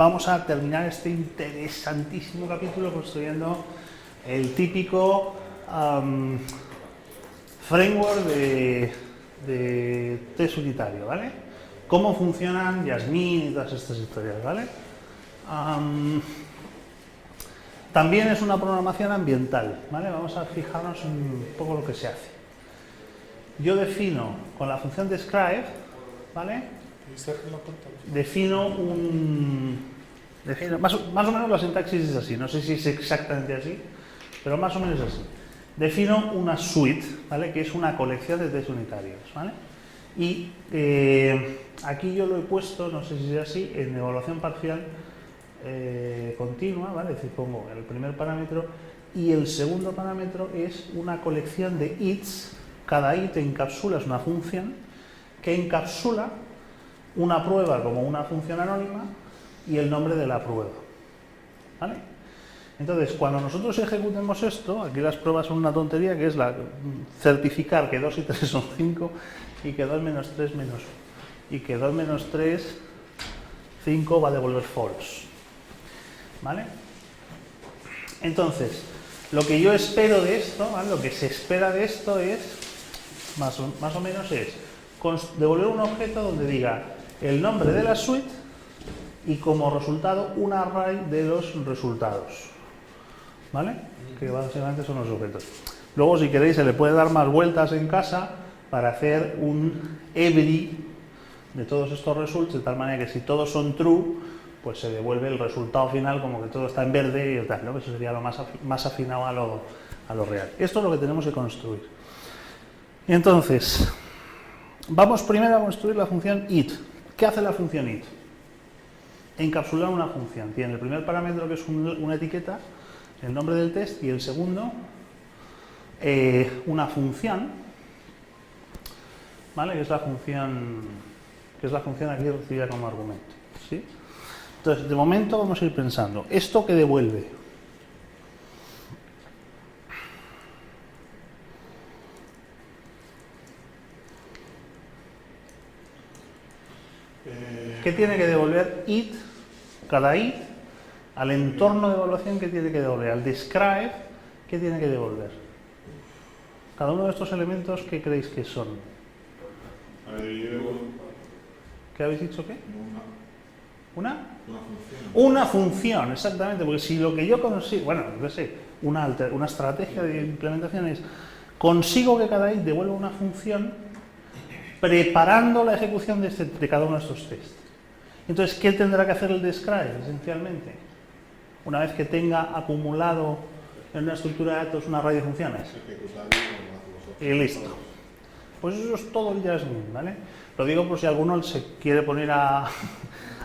vamos a terminar este interesantísimo capítulo construyendo el típico framework de test unitario, ¿vale? Cómo funcionan Jasmine y todas estas historias, ¿vale? También es una programación ambiental, ¿vale? Vamos a fijarnos un poco lo que se hace. Yo defino con la función describe, ¿vale? Defino más o menos la sintaxis es así, no sé si es exactamente así, pero más o menos es así. Defino una suite, ¿vale? Que es una colección de test unitarios, ¿vale? Y aquí yo lo he puesto, no sé si es así, en evaluación parcial continua, ¿vale? Es decir, pongo el primer parámetro y el segundo parámetro es una colección de its. Cada it encapsula, es una función que encapsula una prueba como una función anónima y el nombre de la prueba, ¿vale? Entonces, cuando nosotros ejecutemos esto, aquí las pruebas son una tontería, que es certificar que 2 y 3 son 5 y que 2 menos 3 menos 1 y que 2 menos 3, 5 va a devolver false, ¿vale? Entonces, lo que yo espero de esto, ¿vale? Lo que se espera de esto es, más o menos es, devolver un objeto donde diga el nombre de la suite y como resultado un array de los resultados, ¿vale? Que básicamente son los objetos. Luego, si queréis, se le puede dar más vueltas en casa para hacer un every de todos estos results, de tal manera que si todos son true, pues se devuelve el resultado final como que todo está en verde y tal, ¿no? Eso sería lo más afinado a lo real. Esto es lo que tenemos que construir. Entonces, vamos primero a construir la función it. ¿Qué hace la función it? Encapsular una función. Tiene el primer parámetro, que es una etiqueta, el nombre del test, y el segundo, una función, ¿vale? Que es la función aquí recibida como argumento, ¿sí? Entonces, de momento vamos a ir pensando, ¿esto qué devuelve? ¿Qué tiene que devolver it, cada it, al entorno de evaluación? ¿Qué tiene que devolver? Al describe, ¿qué tiene que devolver? Cada uno de estos elementos, ¿qué creéis que son? ¿Qué habéis dicho qué? ¿Una? Una función, exactamente, porque si lo que yo consigo, bueno, no sé, una estrategia de implementación es, consigo que cada it devuelva una función preparando la ejecución de cada uno de estos tests. Entonces, ¿qué tendrá que hacer el describe, esencialmente? Una vez que tenga acumulado en una estructura de datos un array de funciones. Y listo. Pues eso es todo el Jasmine, ¿vale? Lo digo por si alguno se quiere poner a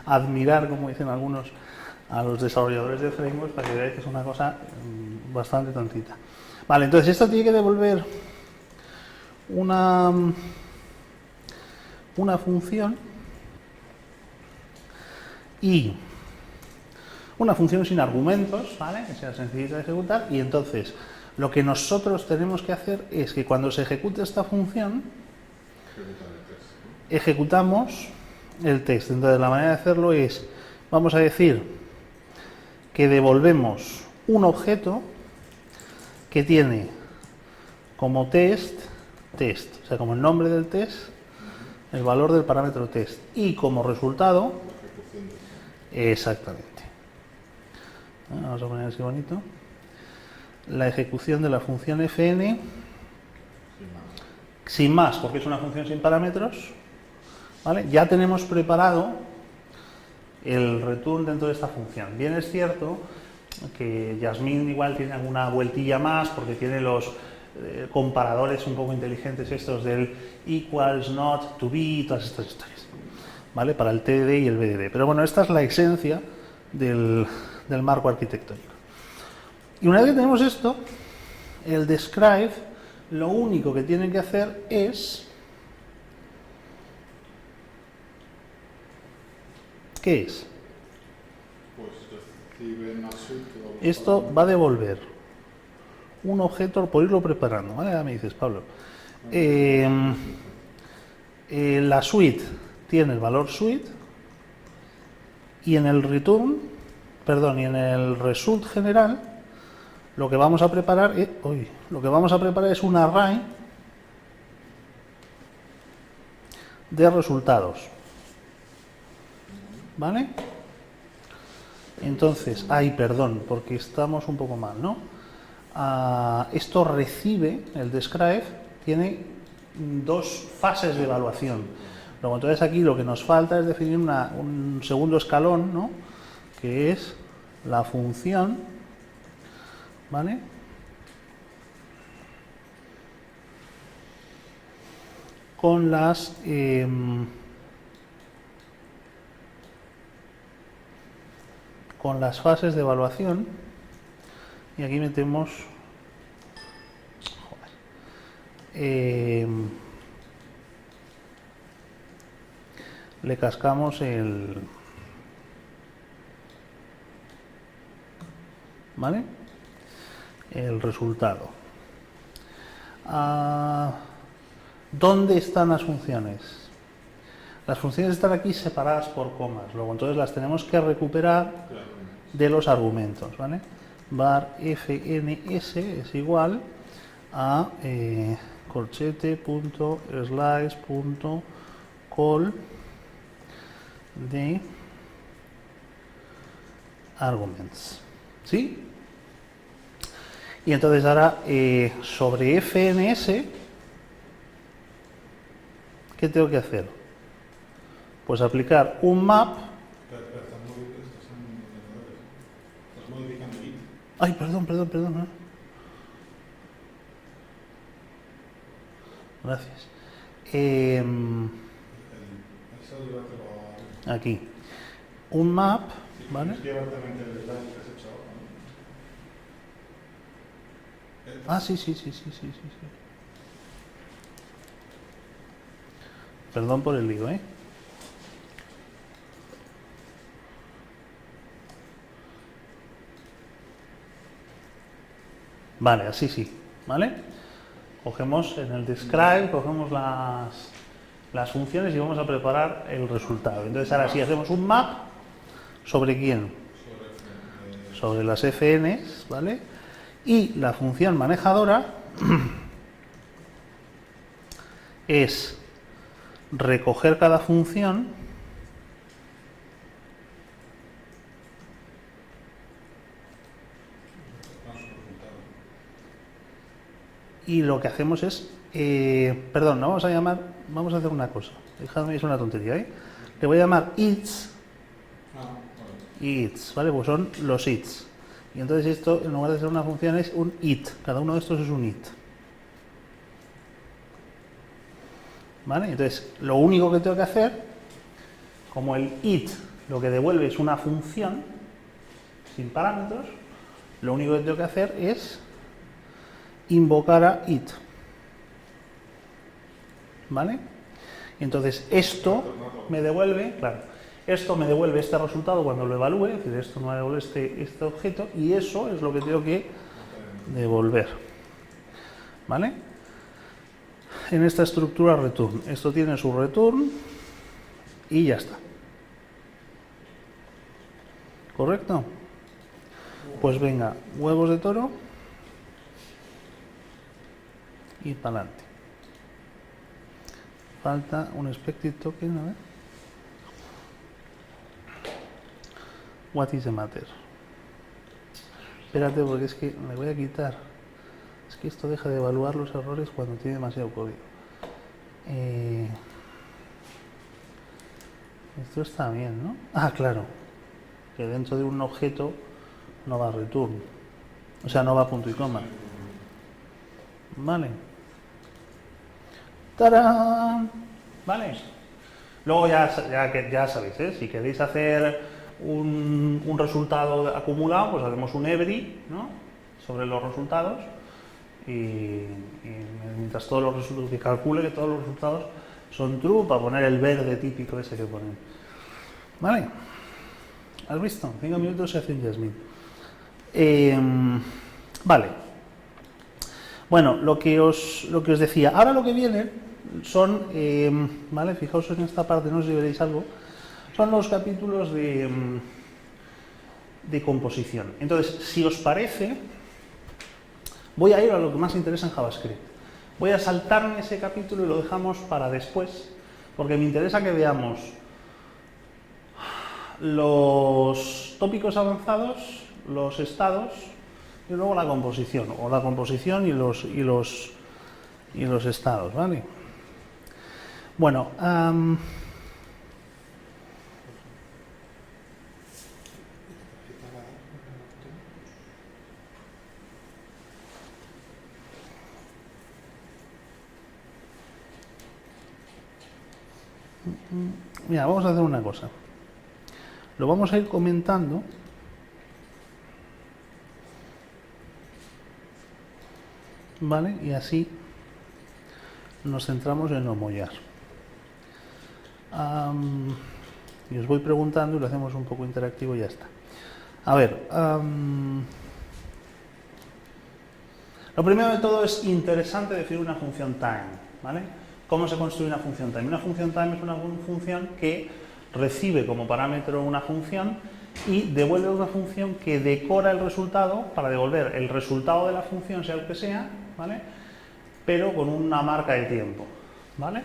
admirar, como dicen algunos, a los desarrolladores de frameworks, para que veáis que es una cosa bastante tontita. Vale, entonces esto tiene que devolver una función y una función sin argumentos, ¿vale? Que sea sencillita de ejecutar, y entonces lo que nosotros tenemos que hacer es que cuando se ejecute esta función ejecutamos el test. Entonces la manera de hacerlo es, vamos a decir que devolvemos un objeto que tiene como test, o sea, como el nombre del test, el valor del parámetro test, y como resultado, exactamente, vamos a poner así bonito, la ejecución de la función fn sin más, porque es una función sin parámetros, ¿vale? Ya tenemos preparado el return dentro de esta función. Bien, es cierto que Jasmine igual tiene alguna vueltilla más porque tiene los comparadores un poco inteligentes estos del equals, not, to be, todas estas historias, ¿vale? Para el TDD y el BDD. Pero bueno, esta es la esencia del marco arquitectónico. Y una vez que tenemos esto, el describe, lo único que tiene que hacer es... ¿Qué es? Esto va a devolver un objeto por irlo preparando, ¿vale? Ya me dices, Pablo. La suite tiene el valor suite Y en el return, perdón, y en el result general, lo que vamos a preparar es un array de resultados. ¿Vale? Entonces, perdón, porque estamos un poco mal, ¿no? Esto recibe, el describe, tiene dos fases de evaluación. Luego, entonces aquí lo que nos falta es definir un segundo escalón, ¿no? Que es la función, ¿vale? Con las fases de evaluación, y aquí metemos le cascamos ¿vale? El resultado. ¿Dónde están las funciones? Las funciones están aquí separadas por comas, luego entonces las tenemos que recuperar de los argumentos, ¿vale? Var fns es igual a corchete.slice.call de arguments, ¿sí? Y entonces ahora sobre fns, ¿qué tengo que hacer? Pues aplicar un map. Estás modificando it. Ay, perdón. Gracias. Aquí. Un map, ¿vale? Sí. Perdón por el lío, ¿eh? Vale, así sí, ¿vale? Cogemos en el describe, cogemos las funciones y vamos a preparar el resultado. Entonces ahora sí hacemos un map, ¿sobre quién? Sobre las FNs, ¿vale? Y la función manejadora es recoger cada función y lo que hacemos es, perdón, no vamos a llamar, vamos a hacer una cosa, dejadme, es una tontería, ¿eh? Le voy a llamar its y its, ¿vale? Pues son los its. Y entonces esto, en lugar de ser una función, es un it. Cada uno de estos es un it. ¿Vale? Entonces, lo único que tengo que hacer, como el it lo que devuelve es una función sin parámetros, lo único que tengo que hacer es invocar a it. ¿Vale? Y entonces esto me devuelve, claro, esto me devuelve este resultado cuando lo evalúe, es decir, esto me devuelve este objeto, y eso es lo que tengo que devolver. ¿Vale? En esta estructura return. Esto tiene su return y ya está. ¿Correcto? Pues venga, huevos de toro y para adelante. Falta un expected token, a ver. What is the matter? Espérate, porque es que me voy a quitar. Es que esto deja de evaluar los errores cuando tiene demasiado código. Esto está bien, ¿no? Ah, claro. Que dentro de un objeto no va return. O sea, no va punto y coma. Vale. ¡Tarán! Vale. Luego ya sabéis, ¿eh? Si queréis hacer un resultado acumulado, pues hacemos un every, ¿no? Sobre los resultados y mientras todos los resultados, que calcule que todos los resultados son true para poner el verde típico ese que ponen. ¿Vale? ¿Has visto? 5 minutos se hace un Jasmine. Vale. Bueno, lo que os decía. Ahora lo que viene son, ¿vale? Fijaos en esta parte, no os si veréis algo. son los capítulos de composición. Entonces, si os parece, voy a ir a lo que más interesa en JavaScript. Voy a saltarme ese capítulo y lo dejamos para después, porque me interesa que veamos los tópicos avanzados, los estados y luego la composición, o la composición y los estados, ¿vale? Bueno, mira, vamos a hacer una cosa. Lo vamos a ir comentando. ¿Vale? Y así nos centramos en no mollar. Y os voy preguntando y lo hacemos un poco interactivo y ya está. A ver, lo primero de todo es interesante definir una función time, ¿vale? ¿Cómo se construye una función time? Una función time es una función que recibe como parámetro una función y devuelve una función que decora el resultado para devolver el resultado de la función, sea el que sea, ¿vale? Pero con una marca de tiempo, ¿vale?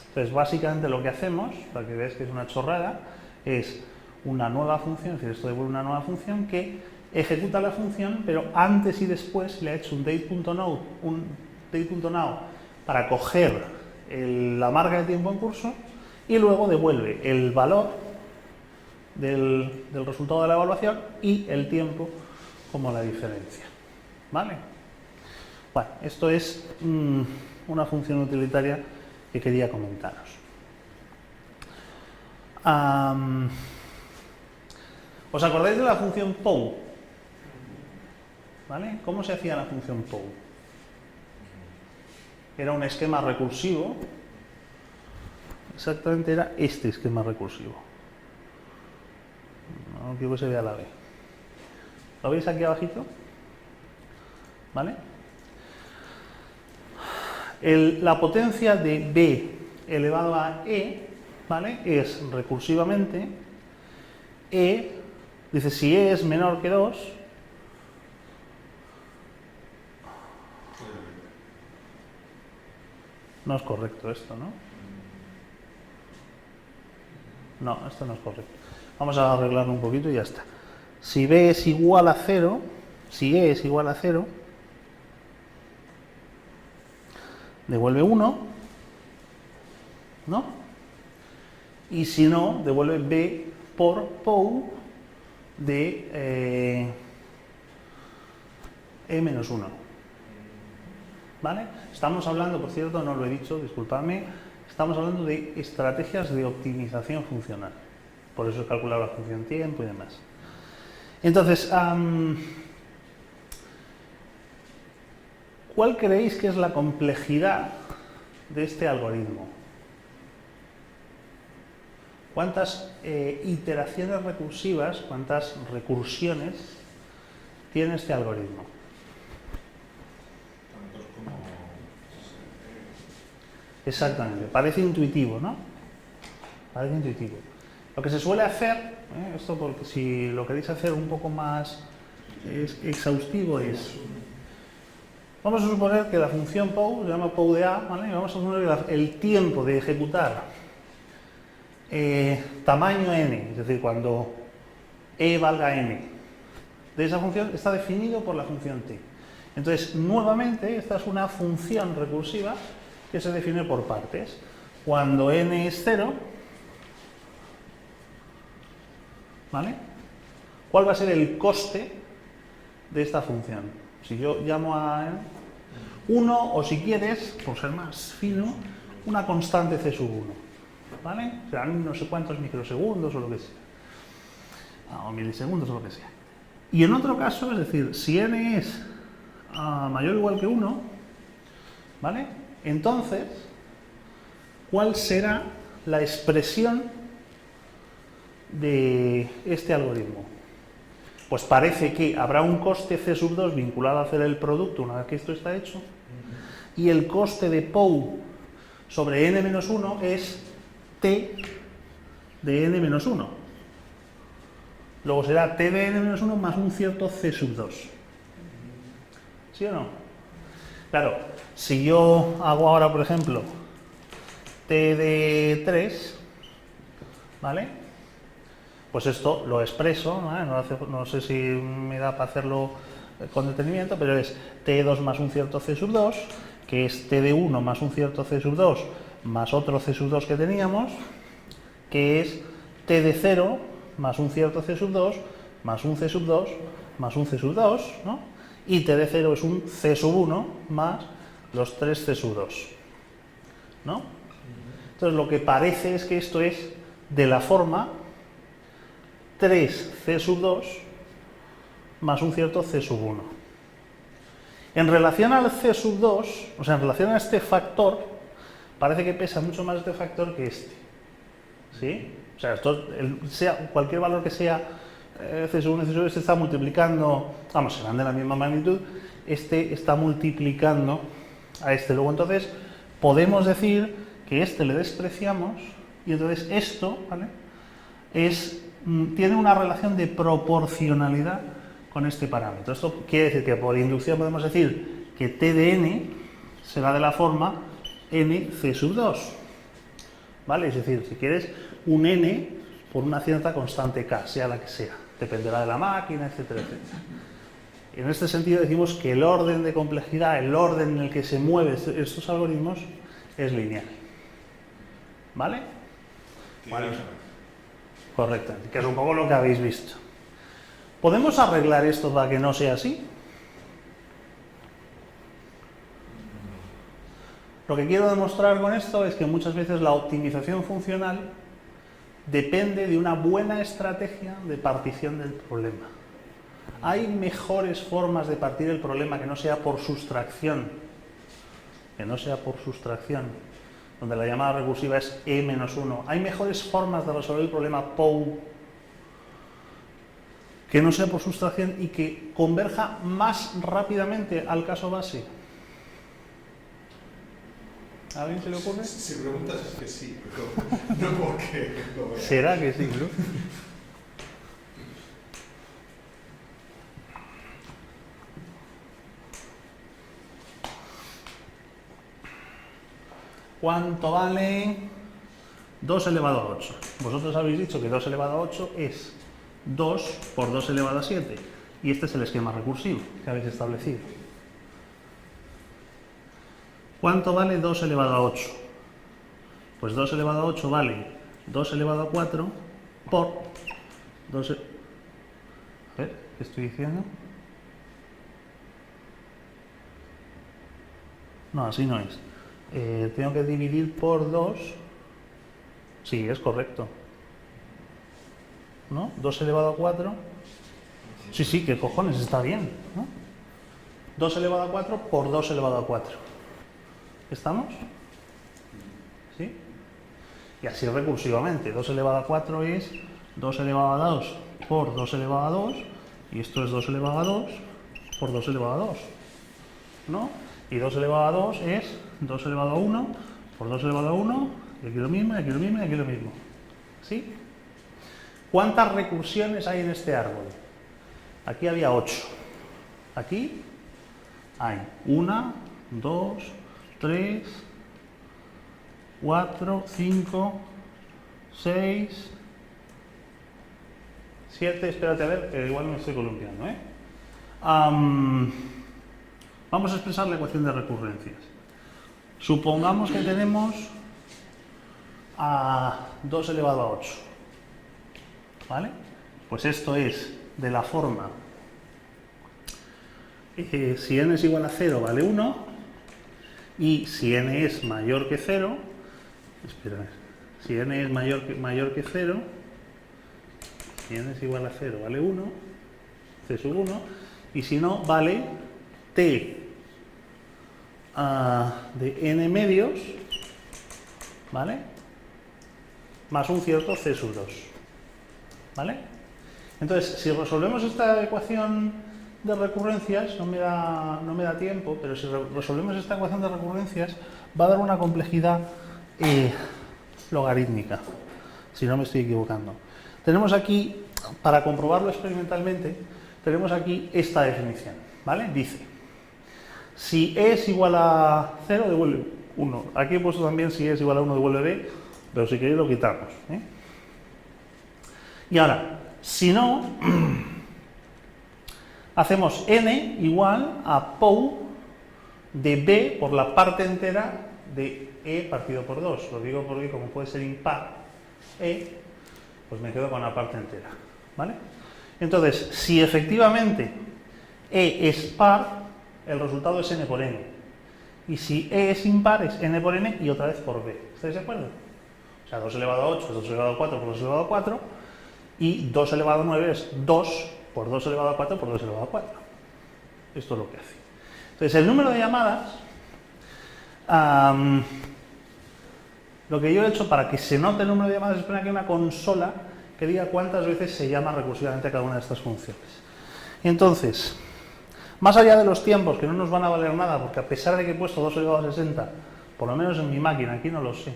Entonces, básicamente lo que hacemos, para que veáis que es una chorrada, es una nueva función, es decir, esto devuelve una nueva función que ejecuta la función, pero antes y después le ha hecho un date.now para coger la marca de tiempo en curso y luego devuelve el valor del resultado de la evaluación y el tiempo como la diferencia, ¿vale? Bueno, esto es una función utilitaria que quería comentaros. ¿Os acordáis de la función POW? ¿Vale? ¿Cómo se hacía la función POW? Era un esquema recursivo. Exactamente era este esquema recursivo. No quiero que se vea la B. ¿Lo veis aquí abajito? ¿Vale? La potencia de B elevado a E, ¿vale? Es recursivamente E, dice si E es menor que 2, no es correcto esto, ¿no? No, esto no es correcto. Vamos a arreglarlo un poquito y ya está. Si B es igual a 0, si E es igual a 0, devuelve 1, ¿no? Y si no, devuelve B por POW de E menos 1. ¿Vale? Estamos hablando, por cierto, no lo he dicho, disculpadme, estamos hablando de estrategias de optimización funcional. Por eso he calculado la función tiempo y demás. Entonces, ¿cuál creéis que es la complejidad de este algoritmo? ¿Cuántas iteraciones recursivas, cuántas recursiones tiene este algoritmo? Tantos como... Exactamente, parece intuitivo, ¿no? Parece intuitivo. Lo que se suele hacer, esto porque si lo queréis hacer un poco más exhaustivo es... Vamos a suponer que la función POW se llama POW de A, ¿vale? Y vamos a suponer que el tiempo de ejecutar tamaño n, es decir, cuando e valga n, de esa función está definido por la función t. Entonces, nuevamente, esta es una función recursiva que se define por partes. Cuando n es 0, ¿vale? ¿Cuál va a ser el coste de esta función? Si yo llamo a 1, o si quieres, por ser más fino, una constante c sub 1, ¿vale? Serán no sé cuántos microsegundos o lo que sea, o milisegundos o lo que sea. Y en otro caso, es decir, si n es mayor o igual que 1, ¿vale? Entonces, ¿cuál será la expresión de este algoritmo? Pues parece que habrá un coste c sub 2 vinculado a hacer el producto una vez que esto está hecho, y el coste de POW sobre n-1 es t de n menos 1. Luego será t de n menos 1 más un cierto c sub 2. ¿Sí o no? Claro, si yo hago ahora, por ejemplo, t de 3, ¿vale? Pues esto lo expreso, ¿vale? No sé si me da para hacerlo con detenimiento, pero es t de 2 más un cierto c sub 2, que es t de 1 más un cierto c sub 2 más otro c sub 2 que teníamos, que es t de 0 más un cierto c sub 2 más un c sub 2 más un c sub 2, ¿no? Y t de 0 es un c sub 1 más los 3 c sub 2, ¿no? Entonces lo que parece es que esto es de la forma 3c sub 2 más un cierto c sub 1. En relación al c sub 2, o sea, en relación a este factor, parece que pesa mucho más este factor que este. ¿Sí? O sea, cualquier valor que sea c sub 1 y c sub 2 se está multiplicando, vamos, serán de la misma magnitud, este está multiplicando a este. Luego entonces podemos decir que este le despreciamos y entonces esto, ¿vale? Tiene una relación de proporcionalidad con este parámetro. Esto quiere decir que por inducción podemos decir que t de n será de la forma nc sub 2. ¿Vale? Es decir, si quieres un n por una cierta constante k, sea la que sea, dependerá de la máquina, etcétera, etcétera. En este sentido decimos que el orden de complejidad, el orden en el que se mueven estos algoritmos es lineal. ¿Vale? Vale. Correcto, que es un poco lo que habéis visto. ¿Podemos arreglar esto para que no sea así? Lo que quiero demostrar con esto es que muchas veces la optimización funcional depende de una buena estrategia de partición del problema. Hay mejores formas de partir el problema que no sea por sustracción, donde la llamada recursiva es e-1. Hay mejores formas de resolver el problema POU que no sea por sustracción y que converja más rápidamente al caso base. ¿A alguien se le ocurre? Si preguntas es que sí, pero no porque lo vea. ¿Será que sí, no? ¿Cuánto vale 2 elevado a 8? Vosotros habéis dicho que 2 elevado a 8 es 2 por 2 elevado a 7. Y este es el esquema recursivo que habéis establecido. ¿Cuánto vale 2 elevado a 8? Pues 2 elevado a 8 vale 2 elevado a 4 por 2... A ver, ¿qué estoy diciendo? No, así no es. Tengo que dividir por 2. Sí, es correcto. ¿No? 2 elevado a 4. Sí, qué cojones, está bien, ¿no? 2 elevado a 4 por 2 elevado a 4. ¿Estamos? ¿Sí? Y así recursivamente. 2 elevado a 4 es 2 elevado a 2 por 2 elevado a 2. Y esto es 2 elevado a 2 por 2 elevado a 2. ¿No? Y 2 elevado a 2 es 2 elevado a 1 por 2 elevado a 1. Y aquí lo mismo, y aquí lo mismo, y aquí lo mismo. ¿Sí? ¿Cuántas recursiones hay en este árbol? Aquí había 8. Aquí hay 1, 2, 3, 4, 5, 6, 7. Espérate a ver, que igual me estoy columpiando, ¿eh? Vamos a expresar la ecuación de recurrencias. Supongamos que tenemos a 2 elevado a 8. ¿Vale? Pues esto es de la forma si n es igual a 0 vale 1 y si n es mayor que 0, espera, si n es mayor que 0, si n es igual a 0 vale 1, c sub 1, y si no vale t de n medios, ¿vale? Más un cierto c sub 2, ¿vale? Entonces, si resolvemos esta ecuación de recurrencias, no me da tiempo, pero si resolvemos esta ecuación de recurrencias, va a dar una complejidad logarítmica, si no me estoy equivocando. Tenemos aquí, para comprobarlo experimentalmente, tenemos aquí esta definición, ¿vale? Dice, si E es igual a 0, devuelve 1. Aquí he puesto también si E es igual a 1, devuelve B, pero si queréis lo quitamos, ¿eh? Y ahora, si no, hacemos n igual a POU de B por la parte entera de E partido por 2. Lo digo porque como puede ser impar E, pues me quedo con la parte entera, ¿vale? Entonces, si efectivamente E es par, el resultado es n por n. Y si E es impar, es n por n y otra vez por B. ¿Estáis de acuerdo? O sea, 2 elevado a 8 es 2 elevado a 4 por 2 elevado a 4 y 2 elevado a 9 es 2 por 2 elevado a 4 por 2 elevado a 4. Esto es lo que hace. Entonces, el número de llamadas, lo que yo he hecho para que se note el número de llamadas es poner aquí una consola que diga cuántas veces se llama recursivamente a cada una de estas funciones. Y entonces, más allá de los tiempos, que no nos van a valer nada, porque a pesar de que he puesto 2 elevado a 60, por lo menos en mi máquina, aquí no lo sé,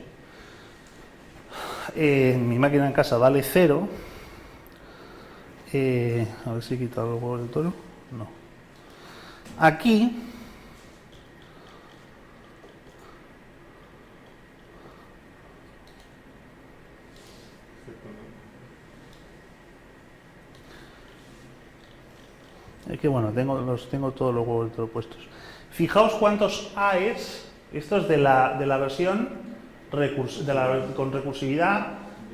en mi máquina en casa vale 0, a ver si he quitado los huevos del toro, no. Aquí, es que bueno, tengo todos los huevos del toro puestos. Fijaos cuántos A es, esto es de la versión con recursividad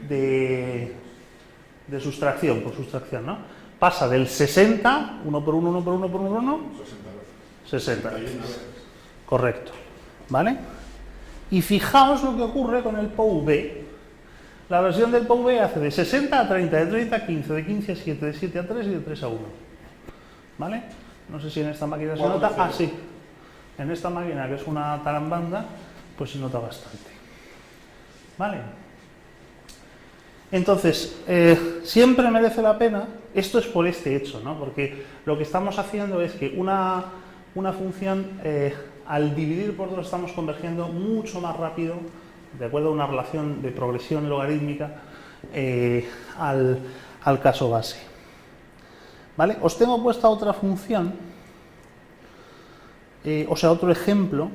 de sustracción, por sustracción, ¿no? Pasa del 60, 1 por 1, 1 por 1 por 1 por 1, 60. Correcto, ¿vale? Y fijaos lo que ocurre con el POV. La versión del POV hace de 60 a 30, de 30 a 15, de 15 a 7, de 7 a 3 y de 3 a 1. ¿Vale? No sé si en esta máquina se nota. Ah, sí. En esta máquina, que es una tarambanda, pues se nota bastante. ¿Vale? Entonces, siempre merece la pena, esto es por este hecho, ¿no? Porque lo que estamos haciendo es que una función, al dividir por 2 estamos convergiendo mucho más rápido, de acuerdo a una relación de progresión logarítmica, al caso base. ¿Vale? Os tengo puesta otra función, o sea, otro ejemplo,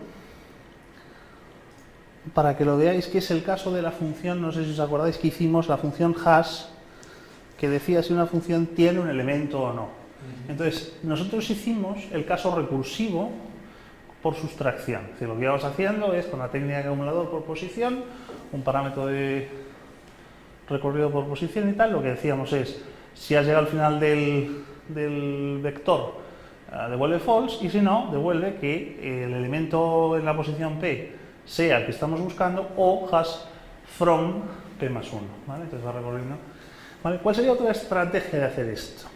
para que lo veáis, que es el caso de la función, no sé si os acordáis que hicimos la función hash, que decía si una función tiene un elemento o no. Entonces, nosotros hicimos el caso recursivo por sustracción. Es decir, lo que íbamos haciendo es, con la técnica de acumulador por posición, un parámetro de recorrido por posición y tal, lo que decíamos es, si has llegado al final del vector, devuelve false, y si no, devuelve que el elemento en la posición P sea el que estamos buscando o hash from P más 1, ¿vale? Entonces va recorriendo. ¿Vale? ¿Cuál sería otra estrategia de hacer esto?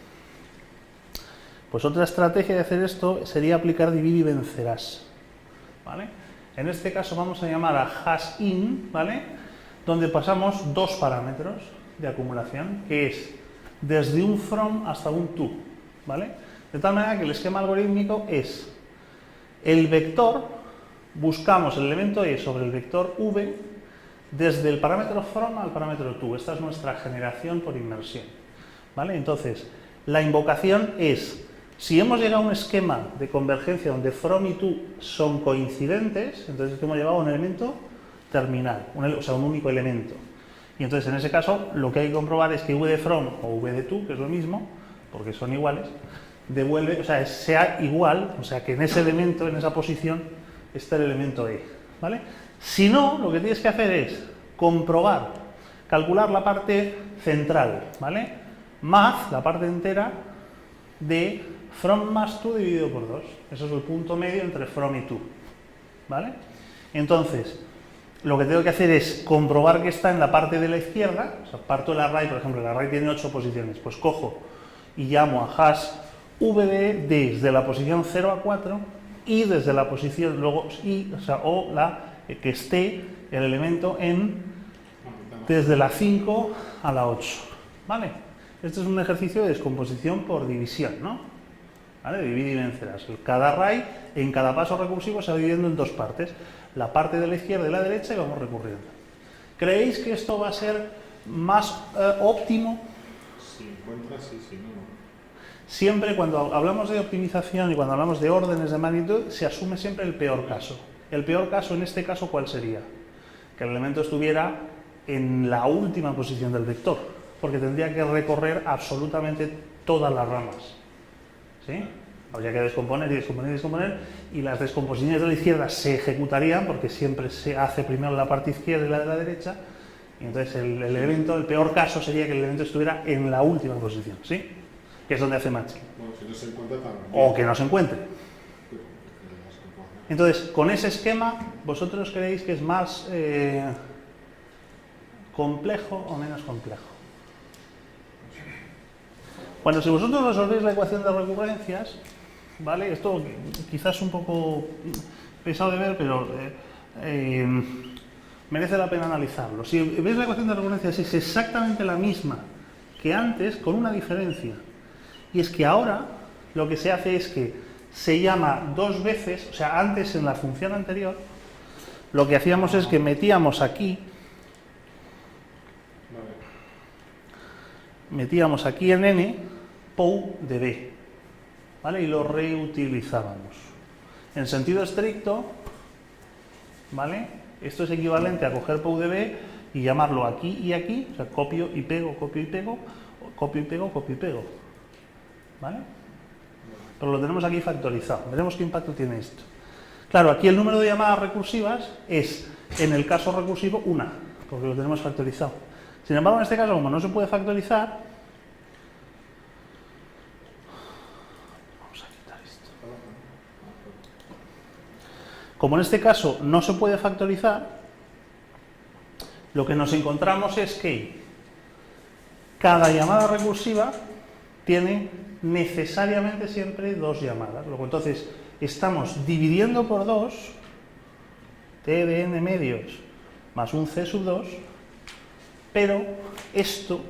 Pues otra estrategia de hacer esto sería aplicar divide y vencerás, ¿vale? En este caso vamos a llamar a hash in, ¿vale? Donde pasamos 2 parámetros de acumulación, que es desde un from hasta un to, ¿vale? De tal manera que el esquema algorítmico es el vector, buscamos el elemento E sobre el vector V desde el parámetro from al parámetro to. Esta es nuestra generación por inmersión, ¿vale? Entonces, la invocación es, si hemos llegado a un esquema de convergencia donde from y to son coincidentes, entonces hemos llevado a un elemento terminal, o sea, un único elemento. Y entonces, en ese caso, lo que hay que comprobar es que v de from o v de to, que es lo mismo, porque son iguales, devuelve, o sea, sea igual, o sea, que en ese elemento, en esa posición, está el elemento E, ¿vale? Si no, lo que tienes que hacer es comprobar, calcular la parte central, ¿vale? Más la parte entera de from más to dividido por 2. Eso es el punto medio entre from y to, ¿vale? Entonces, lo que tengo que hacer es comprobar que está en la parte de la izquierda, o sea, parto del array, por ejemplo, el array tiene 8 posiciones, pues cojo y llamo a hash vd desde la posición 0 a 4 y desde la posición, luego, o sea, o la que esté el elemento desde la 5 a la 8, ¿vale? Este es un ejercicio de descomposición por división, ¿no? ¿Vale? Divide y vencerás. Cada array, en cada paso recursivo, se va dividiendo en 2 partes. La parte de la izquierda y la derecha y vamos recurriendo. ¿Creéis que esto va a ser más óptimo. Si encuentras, sí, si no, no. Siempre cuando hablamos de optimización y cuando hablamos de órdenes de magnitud, se asume siempre el peor caso. El peor caso, en este caso, ¿cuál sería? Que el elemento estuviera en la última posición del vector, porque tendría que recorrer absolutamente todas las ramas. ¿Sí? Habría que descomponer y descomponer y descomponer, y las descomposiciones de la izquierda se ejecutarían, porque siempre se hace primero la parte izquierda y la de la derecha, y entonces el elemento, el peor caso sería que el elemento estuviera en la última posición, ¿sí? Que es donde hace matching. Bueno, si no se encuentra también. O que no se encuentre. Entonces, con ese esquema, ¿vosotros creéis que es más complejo o menos complejo? Bueno, si vosotros resolvéis la ecuación de recurrencias, ¿vale? Esto quizás es un poco pesado de ver, pero merece la pena analizarlo. Si veis la ecuación de recurrencias es exactamente la misma que antes, con una diferencia. Y es que ahora lo que se hace es que se llama dos veces, o sea, antes en la función anterior, lo que hacíamos es que metíamos aquí en n POU de b, ¿vale? Y lo reutilizábamos. En sentido estricto, ¿vale? Esto es equivalente a coger POU de b y llamarlo aquí y aquí, o sea, copio y pego, copio y pego, copio y pego, copio y pego, ¿vale? Pero lo tenemos aquí factorizado. Veremos qué impacto tiene esto. Claro, aquí el número de llamadas recursivas es, en el caso recursivo, una, porque lo tenemos factorizado. Sin embargo, en este caso, como no se puede factorizar, vamos a quitar esto. Como en este caso no se puede factorizar, lo que nos encontramos es que cada llamada recursiva tiene necesariamente siempre dos llamadas. Luego, entonces, estamos dividiendo por 2 t de n medios más un c sub 2, pero esto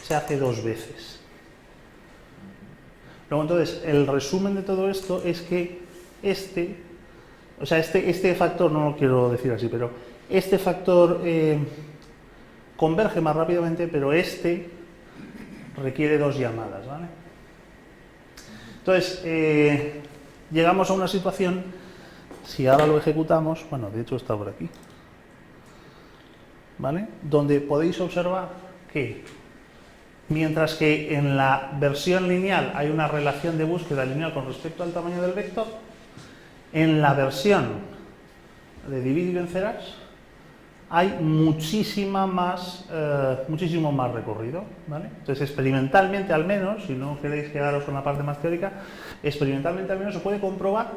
se hace dos veces. Luego, entonces, el resumen de todo esto es que este factor, no lo quiero decir así, pero este factor converge más rápidamente, pero este requiere dos llamadas, ¿vale? Entonces, llegamos a una situación, si ahora lo ejecutamos, bueno, de hecho está por aquí, ¿vale? Donde podéis observar que, mientras que en la versión lineal hay una relación de búsqueda lineal con respecto al tamaño del vector, en la versión de divide y vencerás hay muchísimo más recorrido, ¿vale? Entonces, experimentalmente al menos, si no queréis quedaros con la parte más teórica, experimentalmente al menos se puede comprobar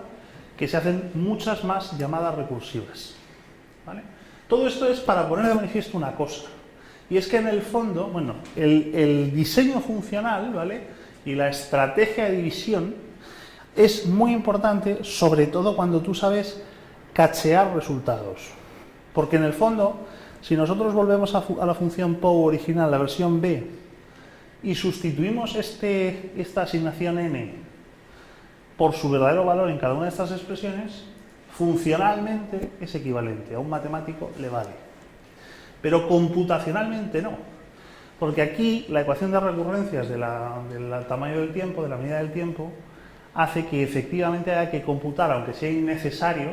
que se hacen muchas más llamadas recursivas, ¿vale? Todo esto es para poner de manifiesto una cosa, y es que en el fondo, bueno, el diseño funcional, ¿vale? Y la estrategia de división es muy importante, sobre todo cuando tú sabes cachear resultados. Porque en el fondo, si nosotros volvemos a la función POU original, la versión B, y sustituimos esta asignación n por su verdadero valor en cada una de estas expresiones, funcionalmente es equivalente, a un matemático le vale. Pero computacionalmente no, porque aquí la ecuación de recurrencias del tamaño del tiempo, de la medida del tiempo, hace que efectivamente haya que computar, aunque sea innecesario,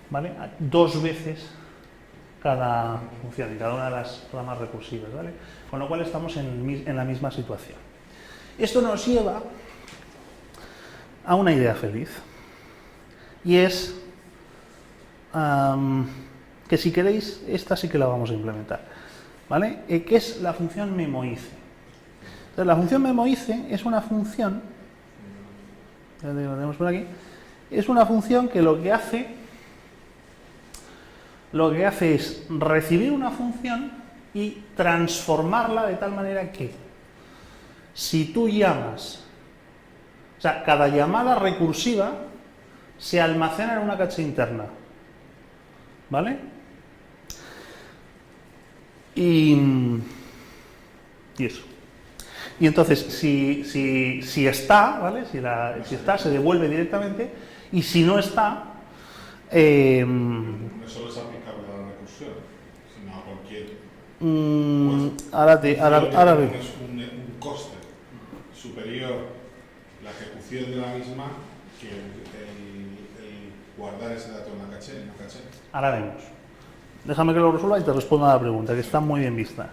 ¿vale?, dos veces cada función, en cada una de las ramas recursivas, ¿vale? Con lo cual estamos en la misma situación. Esto nos lleva a una idea feliz, y es que, si queréis, esta sí que la vamos a implementar, ¿vale? Que es la función memoice. Entonces, la función memoice es una función, ya lo tenemos por aquí, es una función que lo que hace es recibir una función y transformarla de tal manera que, si tú llamas, o sea, cada llamada recursiva se almacena en una caché interna, ¿vale? Y eso. Y entonces, si está, ¿vale? Si está, se devuelve directamente, y si no está, No solo es aplicable a la recursión, sino a cualquier Ahora veo. Es un coste superior la ejecución de la misma que el guardar ese dato en la caché. Ahora vemos. Déjame que lo resuelva y te respondo a la pregunta, que está muy bien vista.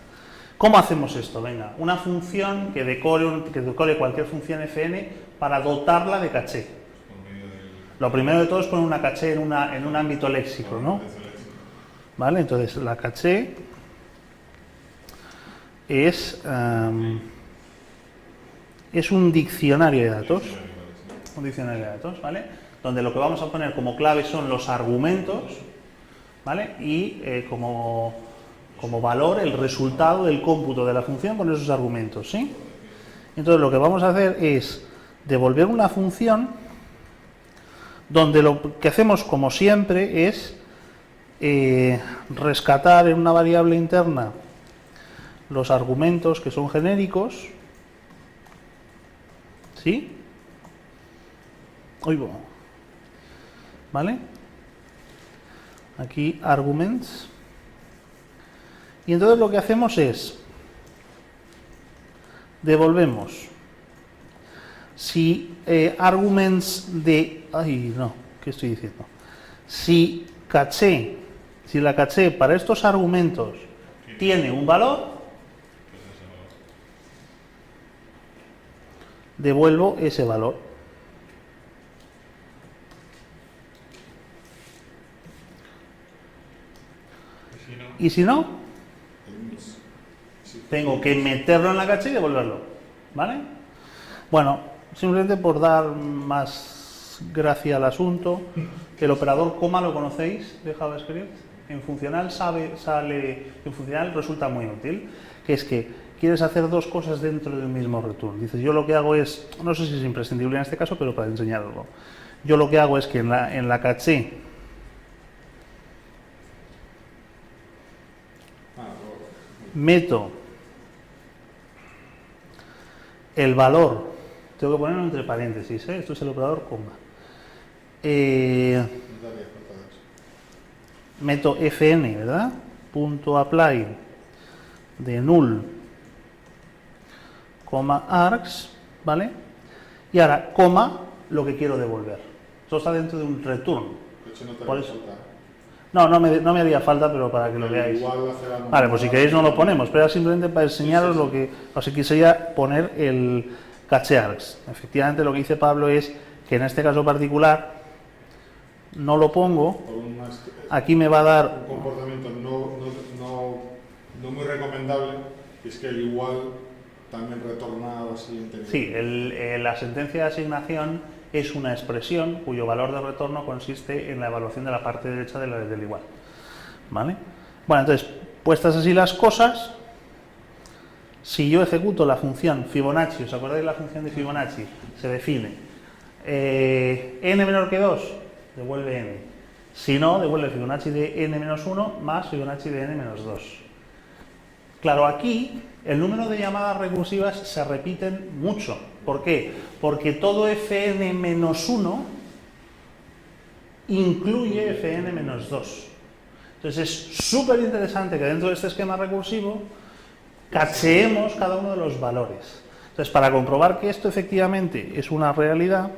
¿Cómo hacemos esto? Venga, una función que decore cualquier función fn para dotarla de caché. Lo primero de todo es poner una caché en un ámbito léxico, ¿no? ¿Vale? Entonces, la caché es un diccionario de datos. Un diccionario de datos, ¿vale? Donde lo que vamos a poner como clave son los argumentos, ¿vale? Y como valor el resultado del cómputo de la función con esos argumentos, ¿sí? Entonces lo que vamos a hacer es devolver una función donde lo que hacemos como siempre es rescatar en una variable interna los argumentos que son genéricos, ¿sí? ¿Vale? Aquí arguments. Y entonces lo que hacemos es devolvemos si arguments de... ¿qué estoy diciendo? Si la caché para estos argumentos tiene un valor, devuelvo ese valor. Y si no, tengo que meterlo en la caché y devolverlo, ¿vale? Bueno, simplemente por dar más gracia al asunto, el operador coma lo conocéis de JavaScript. En funcional en funcional resulta muy útil, que es que quieres hacer dos cosas dentro del mismo return. Dices, yo lo que hago es, no sé si es imprescindible en este caso, pero para enseñarlo, yo lo que hago es que en la caché meto el valor, tengo que ponerlo entre paréntesis, esto es el operador coma. Meto fn, ¿verdad? Punto apply de null, coma args, ¿vale? Y ahora, coma, lo que quiero devolver. Eso está dentro de un return. Por eso. No me haría falta, pero para que lo veáis. Vale, pues si queréis no lo ponemos, pero era simplemente para enseñaros lo que os quisiera poner el caché args. Efectivamente, lo que dice Pablo es que en este caso particular no lo pongo. Aquí me va a dar un comportamiento no muy recomendable, es que el igual también retorna a la siguiente nivel. Sí, la sentencia de asignación es una expresión cuyo valor de retorno consiste en la evaluación de la parte derecha del igual. ¿Vale? Bueno, entonces, puestas así las cosas, si yo ejecuto la función Fibonacci, ¿os acordáis de la función de Fibonacci? Se define n menor que 2, devuelve n. Si no, devuelve Fibonacci de n-1 más Fibonacci de n-2. Claro, aquí el número de llamadas recursivas se repiten mucho. ¿Por qué? Porque todo fn-1 incluye fn-2. Entonces es súper interesante que dentro de este esquema recursivo cacheemos cada uno de los valores. Entonces, para comprobar que esto efectivamente es una realidad,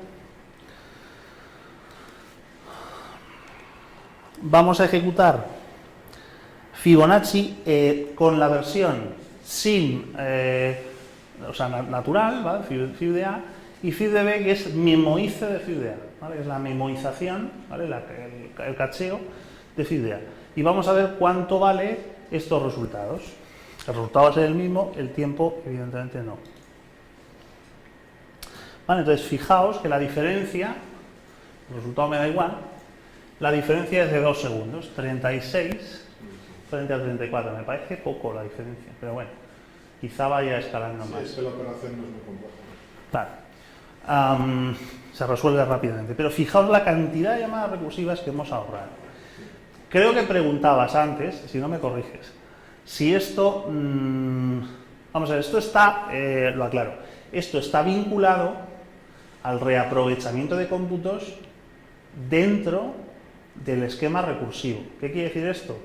vamos a ejecutar Fibonacci con la versión sin, natural, ¿vale? Fib de A, y Fib de B, que es memoice de Fib de A, ¿vale? Es la memorización, ¿vale? El cacheo de Fib de A. Y vamos a ver cuánto vale estos resultados. El resultado va a ser el mismo, el tiempo, evidentemente, no. Vale, entonces, fijaos que la diferencia, el resultado me da igual, la diferencia es de 2 segundos, 36 frente a 34. Me parece poco la diferencia, pero bueno, quizá vaya escalando más. Es que la operación no es muy compleja. Claro. Se resuelve rápidamente. Pero fijaos la cantidad de llamadas recursivas que hemos ahorrado. Creo que preguntabas antes, si no me corriges, si esto... vamos a ver, esto está... lo aclaro. Esto está vinculado al reaprovechamiento de cómputos dentro del esquema recursivo. ¿Qué quiere decir esto?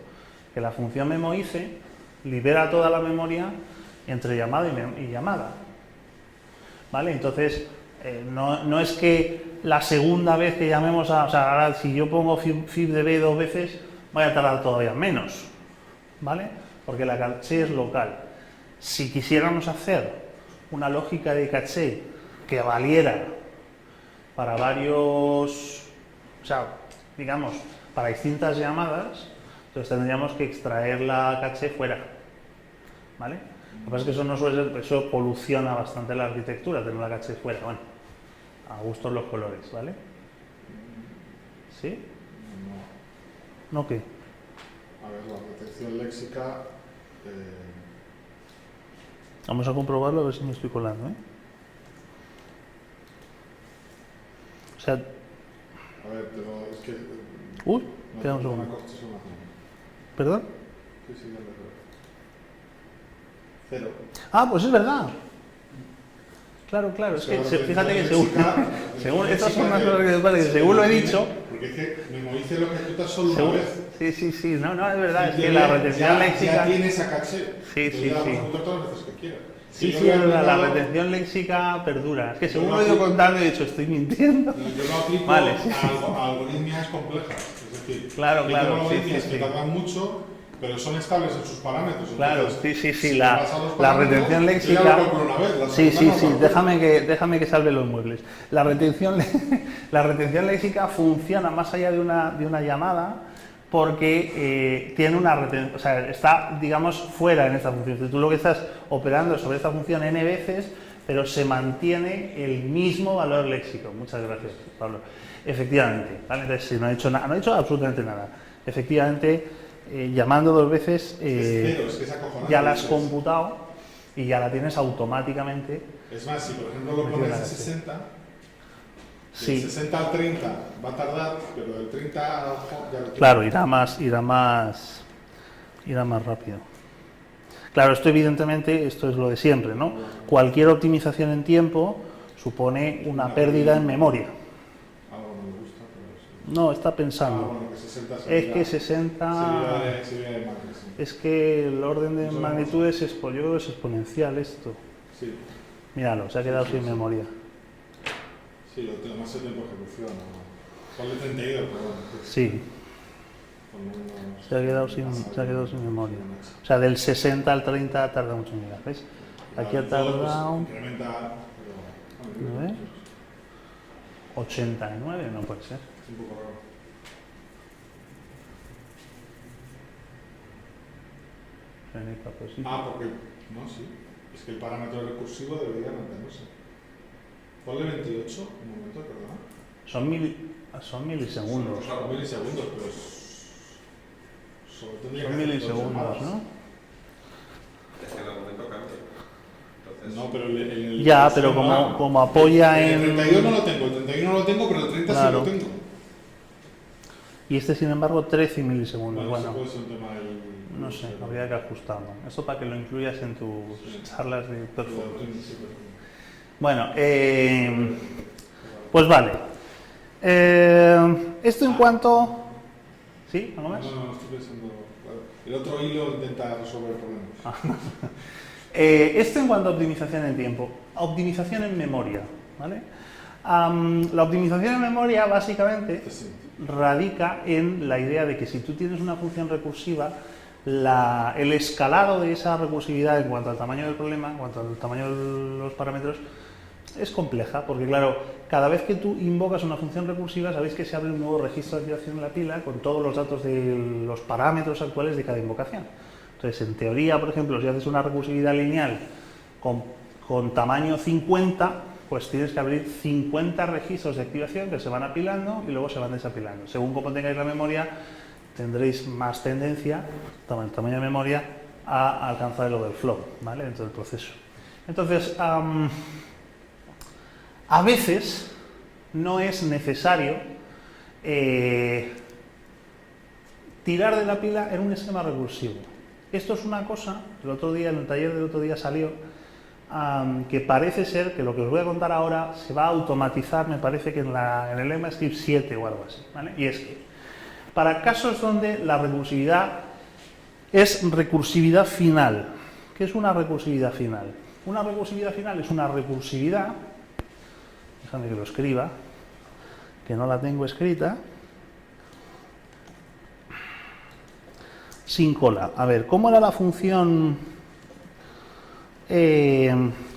Que la función memoice libera toda la memoria entre llamada y llamada. ¿Vale? Entonces, no es que la segunda vez que llamemos o sea, ahora si yo pongo fibdb 2 veces, vaya a tardar todavía menos, ¿vale? Porque la caché es local. Si quisiéramos hacer una lógica de caché que valiera para varios, o sea, digamos, para distintas llamadas, entonces tendríamos que extraer la caché fuera, ¿vale? Lo que pasa es que eso no suele ser, eso poluciona bastante la arquitectura, tener la caché fuera, bueno, a gustos los colores, ¿vale? ¿Sí? ¿No qué? A ver, la retención léxica... Vamos a comprobarlo a ver si me estoy colando, ¿eh? O sea... A ver, pero es que... Uy, no, queda un no, segundo. no, ¿Perdón? Sí, sí, ya lo veo. 0. Ah, pues es verdad. Claro, es que fíjate que según estas son las cosas que me parece, según lo he dicho... Porque es que memorice lo que ejecutas solo una vez. Sí, no, es verdad, es que la retención léxica... Ya tienes esa caché. Sí. Ya la puedes ejecutar todas las veces que quieras. Sí, es verdad, la retención léxica perdura. Es que según lo he ido contando he dicho, estoy mintiendo. Yo lo aplico Vale. a algoritmias complejas. Es decir, Claro, tengo algoritmias sí. que tardan mucho, pero son estables en sus parámetros. Claro, Entonces, sí, si la vas a los retención parámetros, yo ya léxica... lo calculo una vez, la Sí, segunda no, déjame que salve los muebles. La retención léxica funciona más allá de una llamada porque tiene una retención, o sea, está, digamos, fuera en esta función. Tú lo que estás operando sobre esta función n veces, pero se mantiene el mismo valor léxico. Muchas gracias, Pablo. Efectivamente, ¿vale? Entonces, si no he hecho nada, no he hecho absolutamente nada. Efectivamente, llamando 2 veces, es que es acojonante, ya la has computado y ya la tienes automáticamente. Es más, si por ejemplo lo pones a 60, sí. del 60 al 30 va a tardar, pero del 30 al ya lo claro, irá más rápido. Claro, esto evidentemente, esto es lo de siempre, ¿no? Cualquier optimización en tiempo supone una pérdida en memoria. Algo no me gusta, pero sí. No, está pensando. Bueno, que 60 Es que 60... sería de Macri, sí. Es que el orden de magnitudes es exponencial esto. Sí. Míralo, se ha quedado sin memoria. Sí, lo tengo más tiempo de ejecución. ¿No? Ponle 32, pero bueno. Sí. Se ha quedado sin memoria. O sea, del 60 al 30 tarda mucho en llegar, ¿ves? Aquí ha tardado... Incrementa, pero... ¿No ves? 89, no puede ser. Es un poco raro. Porque... No, sí. Es que el parámetro recursivo debería mantenerse. Ponle 28, un momento, perdona. Son milisegundos. Claro, milisegundos, pero... Solo tendría Son que hacer milisegundos, ¿no? Es que el argumento cambia. Entonces, No, pero el ya, pero como apoya el en... 31 no lo tengo, el 31 no lo tengo, pero el 30 Claro. sí lo tengo. Y este, sin embargo, 13 milisegundos. Bueno, Bueno, eso puede ser un tema del... no sé, habría que ajustarlo. Esto para que lo incluyas en tus charlas de performance. Bueno, pues vale. Esto en cuanto... ¿Sí? ¿Algo más? No, estoy pensando... Claro. El otro hilo intenta resolver problemas. Esto en cuanto a optimización en tiempo. Optimización en memoria, ¿vale? La optimización en memoria básicamente radica en la idea de que si tú tienes una función recursiva, el escalado de esa recursividad en cuanto al tamaño del problema, en cuanto al tamaño de los parámetros, es compleja, porque claro, cada vez que tú invocas una función recursiva, sabéis que se abre un nuevo registro de activación en la pila con todos los datos de los parámetros actuales de cada invocación. Entonces, en teoría, por ejemplo, si haces una recursividad lineal con tamaño 50, pues tienes que abrir 50 registros de activación que se van apilando y luego se van desapilando. Según como tengáis la memoria, tendréis más tendencia, el tamaño de memoria, a alcanzar el overflow, ¿vale? Dentro del proceso. Entonces, a veces no es necesario tirar de la pila en un esquema recursivo. Esto es una cosa, el otro día, en el taller del otro día salió, que parece ser que lo que os voy a contar ahora se va a automatizar, me parece que en el ECMAScript 7 o algo así, ¿vale? Y es que para casos donde la recursividad es recursividad final. ¿Qué es una recursividad final? Una recursividad final es una recursividad, déjame que lo escriba, que no la tengo escrita, sin cola. A ver, ¿cómo era la función?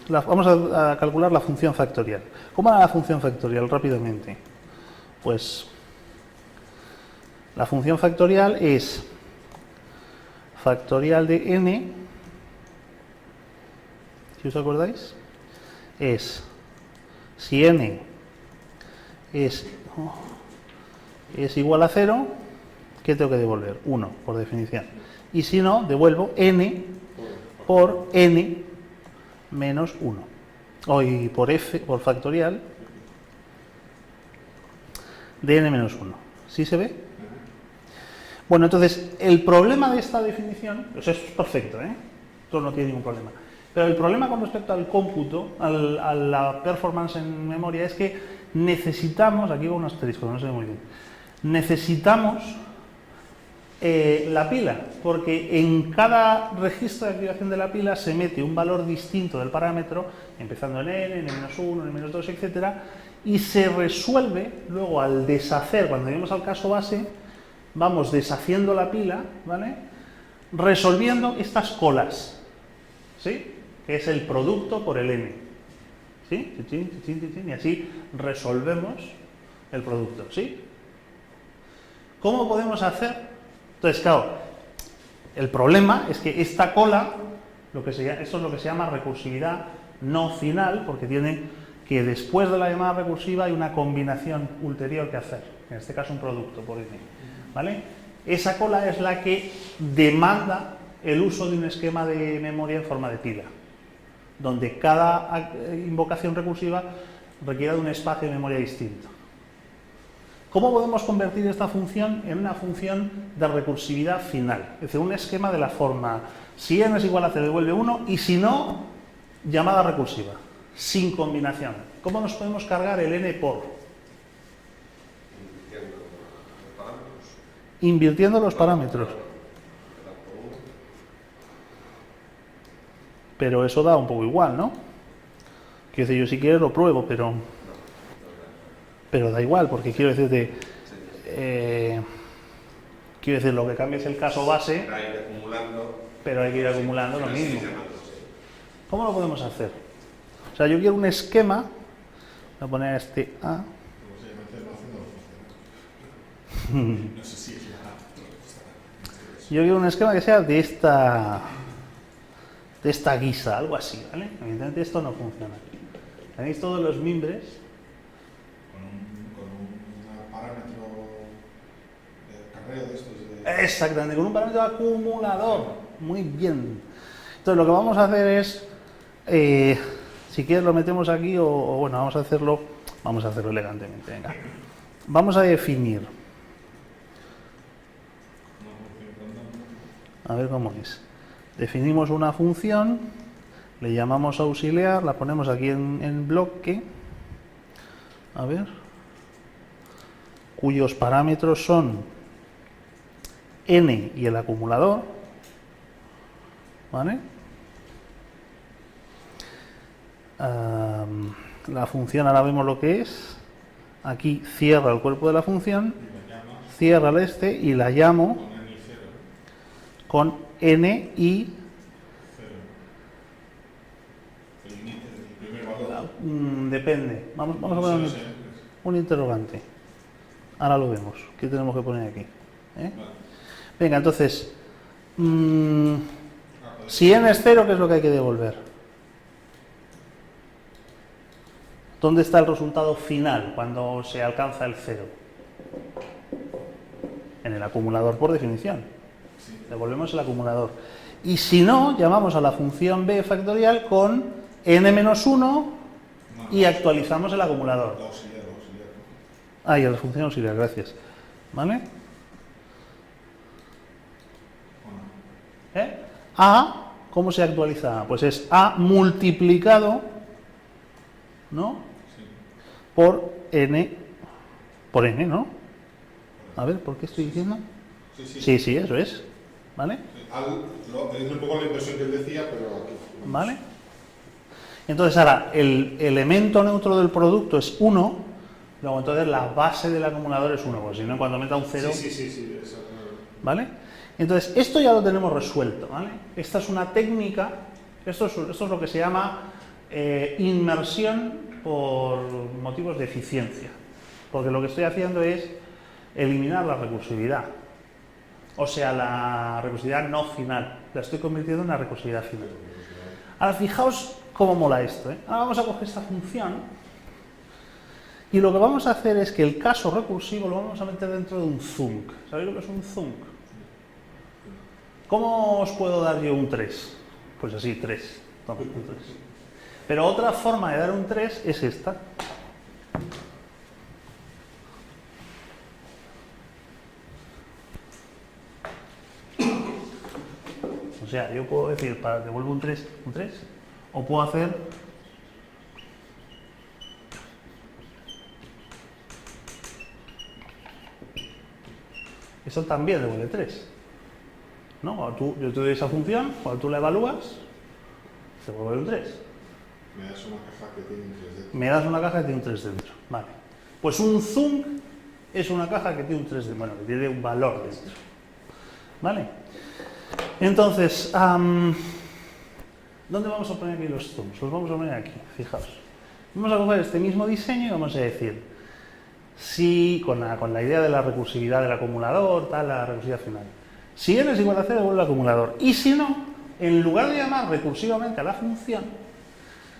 Vamos a calcular la función factorial. ¿Cómo era la función factorial? Rápidamente. Pues la función factorial es factorial de n, si os acordáis, es si n es igual a 0, ¿qué tengo que devolver? 1, por definición. Y si no, devuelvo n por n menos 1. Hoy por f, por factorial de n menos 1. ¿Sí se ve? Bueno, entonces, el problema de esta definición, pues eso es perfecto, ¿eh? Esto no tiene ningún problema. Pero el problema con respecto al cómputo, a la performance en memoria, es que necesitamos, aquí va un asterisco, no se ve muy bien, necesitamos la pila, porque en cada registro de activación de la pila se mete un valor distinto del parámetro, empezando en n, n-1, n-2, etcétera, y se resuelve luego al deshacer, cuando lleguemos al caso base, vamos deshaciendo la pila, ¿vale? Resolviendo estas colas, ¿sí? Que es el producto por el n, ¿sí? Y así resolvemos el producto, ¿sí? ¿Cómo podemos hacer? Entonces, claro, el problema es que esta cola, esto es lo que se llama recursividad no final, porque tiene que después de la llamada recursiva hay una combinación ulterior que hacer, en este caso un producto por n, ¿vale? Esa cola es la que demanda el uso de un esquema de memoria en forma de pila, donde cada invocación recursiva requiere de un espacio de memoria distinto. ¿Cómo podemos convertir esta función en una función de recursividad final? Es decir, un esquema de la forma, si n es igual a 0, devuelve 1, y si no, llamada recursiva, sin combinación. ¿Cómo nos podemos cargar el n por? Invirtiendo los parámetros. Pero eso da un poco igual, ¿no? Quiero decir, yo si quieres lo pruebo, pero da igual, porque quiero decirte, lo que cambia es el caso base, pero hay que ir acumulando lo mismo. ¿Cómo lo podemos hacer? O sea, yo quiero un esquema, voy a poner este A. Yo quiero un esquema que sea de esta guisa, algo así, ¿vale? Evidentemente esto no funciona. Tenéis todos los mimbres. Exactamente, con un parámetro acumulador. Muy bien. Entonces lo que vamos a hacer es, si quieres lo metemos aquí o bueno, vamos a hacerlo elegantemente. Venga. Vamos a definir. A ver cómo es. Definimos una función, le llamamos auxiliar, la ponemos aquí en bloque. A ver. Cuyos parámetros son n y el acumulador, ¿vale? La función ahora vemos lo que es. Aquí cierra el cuerpo de la función, cierra el este y la llamo con n y depende. Vamos a poner un interrogante. Ahora lo vemos. ¿Qué tenemos que poner aquí? Venga, entonces, si n es 0, ¿qué es lo que hay que devolver? ¿Dónde está el resultado final cuando se alcanza el 0? En el acumulador, por definición. Devolvemos el acumulador. Y si no, llamamos a la función b factorial con n-1 y actualizamos el acumulador. Ah, y a la función auxiliar, gracias. ¿Vale? A, ¿cómo se actualiza A? Pues es A multiplicado, ¿no? Por n, ¿no? A ver, ¿por qué estoy diciendo? Sí, eso es, ¿vale? Es un poco la impresión que él decía, pero aquí. ¿Vale? Entonces ahora, el elemento neutro del producto es 1, luego entonces la base del acumulador es 1, pues si no, cuando meta un 0... Sí, eso. ¿Vale? Entonces, esto ya lo tenemos resuelto, ¿vale? Esta es una técnica, esto es lo que se llama inmersión por motivos de eficiencia, porque lo que estoy haciendo es eliminar la recursividad, o sea, la recursividad no final, la estoy convirtiendo en una recursividad final. Ahora, fijaos cómo mola esto, ¿eh? Ahora vamos a coger esta función y lo que vamos a hacer es que el caso recursivo lo vamos a meter dentro de un zunk. ¿Sabéis lo que es un zunk? ¿Cómo os puedo dar yo un 3? Pues así, 3. Toma, un 3. Pero otra forma de dar un 3 es esta. O sea, yo puedo decir, para que devuelva un 3, o puedo hacer eso también devuelve 3. ¿No? Cuando yo te doy esa función, cuando tú la evalúas, te devuelve un 3. Me das una caja que tiene un 3 dentro. Me das una caja que tiene un 3 dentro. Vale. Pues un zunk es una caja que tiene un 3 dentro. Bueno, que tiene un valor dentro. ¿Vale? Entonces, ¿dónde vamos a poner aquí los zooms? Los vamos a poner aquí, fijaos. Vamos a coger este mismo diseño y vamos a decir, si con la idea de la recursividad del acumulador, tal, la recursividad final. Si n es igual a 0, devuelve el acumulador. Y si no, en lugar de llamar recursivamente a la función,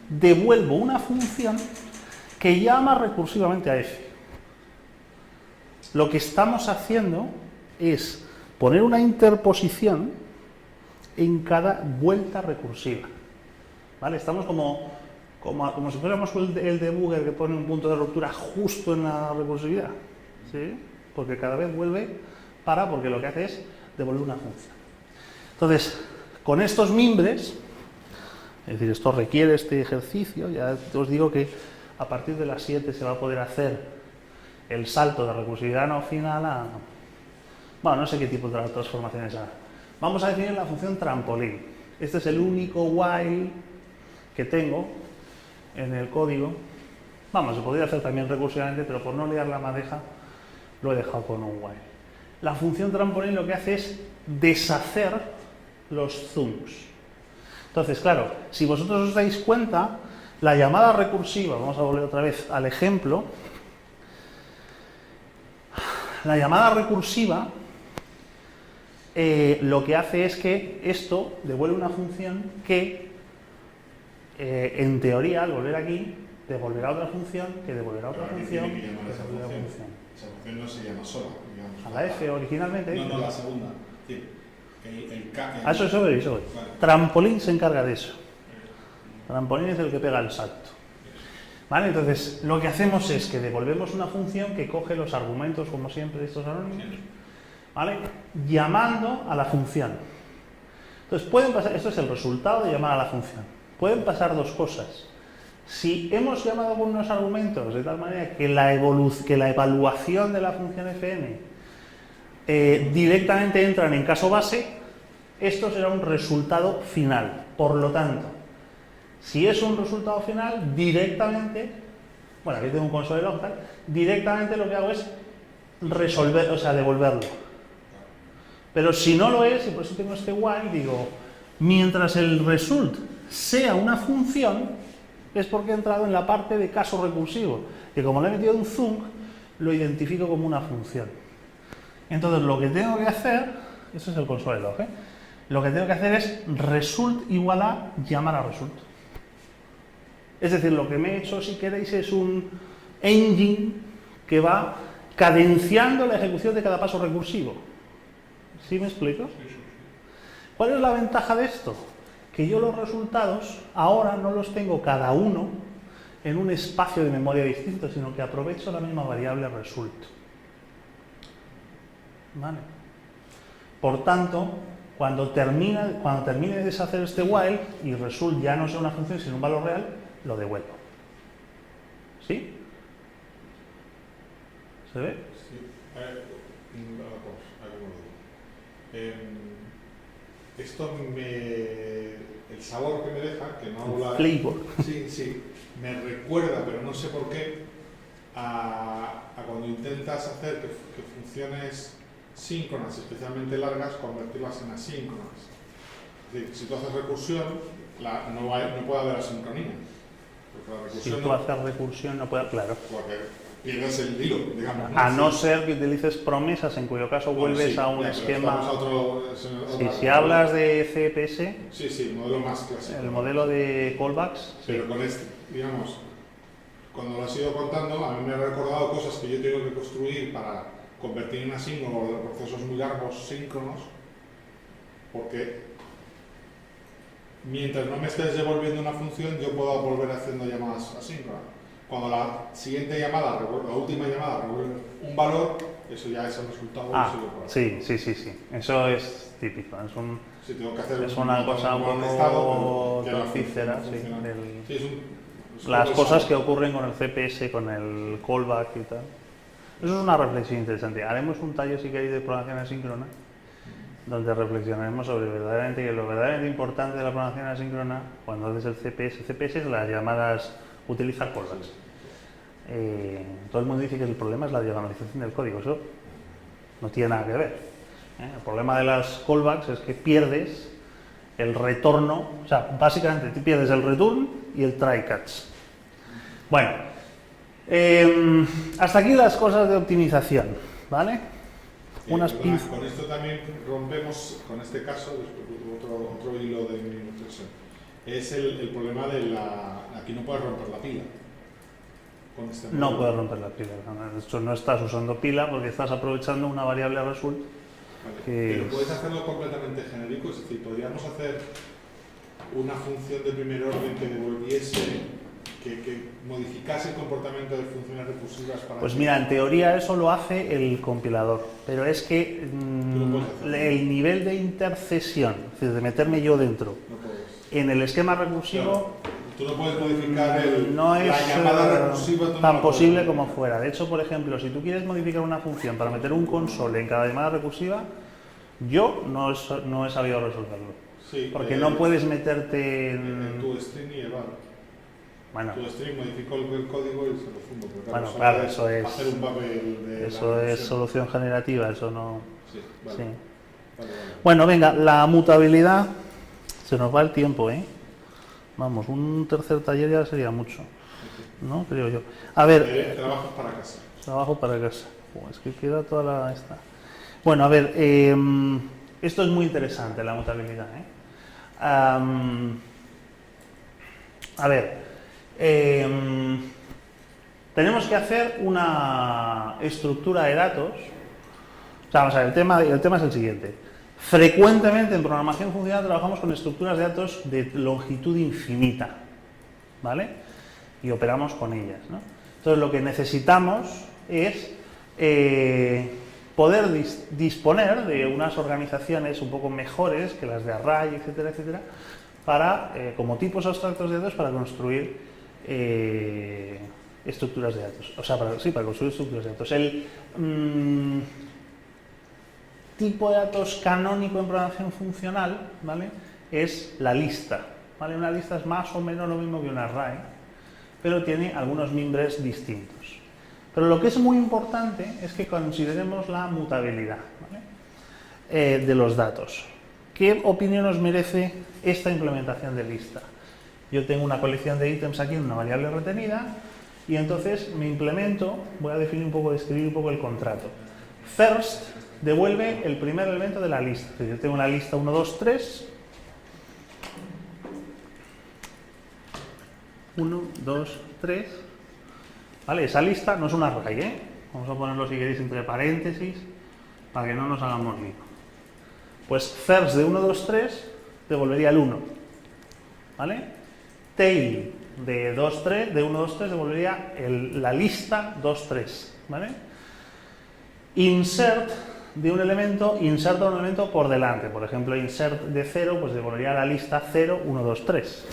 devuelvo una función que llama recursivamente a f. Lo que estamos haciendo es poner una interposición en cada vuelta recursiva. ¿Vale? Estamos como si fuéramos el debugger que pone un punto de ruptura justo en la recursividad. ¿Sí? Porque cada vez vuelve porque lo que hace es devolver una función. Entonces, con estos mimbres, es decir, esto requiere este ejercicio, ya os digo que a partir de las 7 se va a poder hacer el salto de recursividad no final a... Bueno, no sé qué tipo de transformaciones hay. Vamos a definir la función trampolín. Este es el único while que tengo en el código. Vamos, se podría hacer también recursivamente, pero por no liar la madeja, lo he dejado con un while. La función trampolín lo que hace es deshacer los zooms. Entonces, claro, si vosotros os dais cuenta, la llamada recursiva, vamos a volver otra vez al ejemplo, la llamada recursiva lo que hace es que esto devuelve una función que, en teoría, al volver aquí, devolverá otra función, que devolverá otra función, que devolverá otra función. Esa función no se llama sola, digamos. A la F originalmente. No, la segunda. Sí. Eso voy. Vale. Trampolín se encarga de eso. Trampolín es el que pega el salto. ¿Vale? Entonces, lo que hacemos es que devolvemos una función que coge los argumentos, como siempre, de estos anónimos, ¿vale? Llamando a la función. Entonces, pueden pasar, esto es el resultado de llamar a la función. Pueden pasar dos cosas. Si hemos llamado con unos argumentos de tal manera que la evaluación de la función fn directamente entran en caso base, esto será un resultado final. Por lo tanto, si es un resultado final, directamente, bueno, aquí tengo un console log, tal, directamente lo que hago es resolver, o sea, devolverlo. Pero si no lo es, y por eso tengo este while, digo, mientras el result sea una función, es porque he entrado en la parte de caso recursivo, que como le he metido un zunk, lo identifico como una función. Entonces, lo que tengo que hacer, eso es el console log, lo que tengo que hacer es result igual a llamar a result. Es decir, lo que me he hecho, si queréis, es un engine que va cadenciando la ejecución de cada paso recursivo. ¿Sí me explico? ¿Cuál es la ventaja de esto? Que yo los resultados ahora no los tengo cada uno en un espacio de memoria distinto, sino que aprovecho la misma variable result. ¿Vale? Por tanto, cuando termine de deshacer este while y result ya no sea una función sino un valor real, lo devuelvo. ¿Sí? ¿Se ve? Sí. el sabor que me deja, que no hago la... Flavor. Sí, me recuerda, pero no sé por qué, a cuando intentas hacer que funciones síncronas, especialmente largas, convertirlas en asíncronas. Es decir, si tú haces recursión, no puede haber asincronía. Porque la Si recursión tú haces recursión no puedes, claro. porque pierdes el hilo, digamos. A no ser que utilices promesas, en cuyo caso vuelves sí, a un ya, pero esquema. estamos a otro- Si hablas de CPS, Sí, el modelo más clásico. el modelo de callbacks, Pero con este, digamos, cuando lo has ido contando, a mí me ha recordado cosas que yo tengo que construir para convertir en asíncrono procesos muy largos síncronos, porque mientras no me estés devolviendo una función, yo puedo volver haciendo llamadas asíncronas. Cuando la siguiente llamada, la última llamada, revuelve un valor, eso ya es el resultado. sí. Eso es típico. Sí, tengo que hacer Es una cosa un poco tortífera, sí, las cosas que ocurren con el CPS, con el callback y tal. Eso es una reflexión interesante. Haremos un taller, si queréis, de programación asíncrona, donde reflexionaremos sobre lo verdaderamente importante de la programación asíncrona cuando haces el CPS. El CPS es las llamadas, utiliza callbacks. Todo el mundo dice que el problema es la diagonalización del código. Eso no tiene nada que ver. El problema de las callbacks es que pierdes el retorno, o sea, básicamente tú pierdes el return y el try catch. Bueno, hasta aquí las cosas de optimización, ¿vale? Con esto también rompemos, con este caso, otro hilo de mi reflexión, es el problema de aquí no puedes romper la pila. Con este no puedes romper la pila, de hecho no estás usando pila porque estás aprovechando una variable result. Vale. Pero puedes hacerlo completamente genérico, es decir, podríamos hacer una función de primer orden que devolviese, que modificase el comportamiento de funciones recursivas para... Pues mira, en teoría eso lo hace el compilador, pero es que el nivel de intercesión, es decir, de meterme yo dentro, en el esquema recursivo... Claro. Tú no puedes modificar no es la llamada recursiva tan posible como fuera. De hecho, por ejemplo, si tú quieres modificar una función para meter un console en cada llamada recursiva, yo no he sabido resolverlo. Sí, porque no puedes meterte en... tu string y eval. Bueno, tu string modificó el código y se lo fundo. Bueno, claro, eso es... Hacer un papel de eso es solución generativa, eso no... Sí, vale. Sí. Vale. Bueno, venga, la mutabilidad... Se nos va el tiempo, ¿eh? Vamos, un tercer taller ya sería mucho, ¿no? Creo yo. A ver... Trabajo para casa. Trabajo para casa. Es que queda toda la... esta. Bueno, a ver, esto es muy interesante, la mutabilidad, ¿eh? A ver, tenemos que hacer una estructura de datos. O sea, vamos a ver, el tema es el siguiente. Frecuentemente en programación funcional trabajamos con estructuras de datos de longitud infinita, ¿vale? Y operamos con ellas, ¿no? Entonces lo que necesitamos es poder disponer de unas organizaciones un poco mejores que las de array, etcétera, etcétera, para, como tipos abstractos de datos para construir estructuras de datos. O sea, para construir estructuras de datos. El tipo de datos canónico en programación funcional, ¿vale?, es la lista, ¿vale? Una lista es más o menos lo mismo que un array, pero tiene algunos mimbres distintos. Pero lo que es muy importante es que consideremos la mutabilidad, ¿vale?, de los datos. ¿Qué opinión os merece esta implementación de lista? Yo tengo una colección de ítems aquí en una variable retenida y entonces me implemento, voy a definir un poco, describir un poco el contrato. First devuelve el primer elemento de la lista. Entonces, yo tengo una lista 1, 2, 3. 1, 2, 3. ¿Vale? Esa lista no es un array, ¿eh? Vamos a ponerlo, si queréis, entre paréntesis para que no nos hagamos lío. Pues first de 1, 2, 3 devolvería el 1. ¿Vale? Tail de 2, 3, de 1, 2, 3 devolvería la lista 2, 3. ¿Vale? Insert de un elemento, inserta un elemento por delante. Por ejemplo, insert de 0, pues devolvería la lista 0, 1, 2, 3.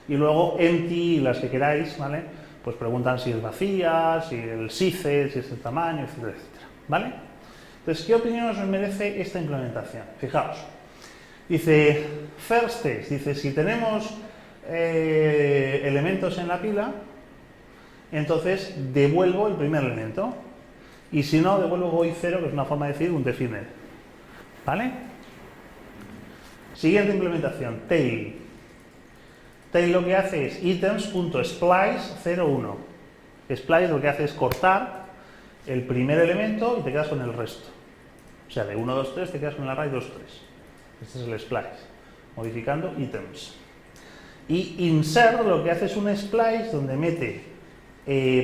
Y luego empty, las que queráis, ¿vale? Pues preguntan si es vacía, si el size, si es el tamaño, etcétera, etcétera. ¿Vale? Entonces, ¿qué opinión os merece esta implementación? Fijaos, Dice, first test, dice, si tenemos elementos en la pila, entonces devuelvo el primer elemento. Y si no, devuelvo void 0, que es una forma de decir un definite. ¿Vale? Siguiente implementación, tail. Tail lo que hace es items.splice01. Splice lo que hace es cortar el primer elemento y te quedas con el resto. O sea, de 1, 2, 3 te quedas con el array 2, 3. Este es el splice, modificando items. Y insert lo que hace es un splice donde mete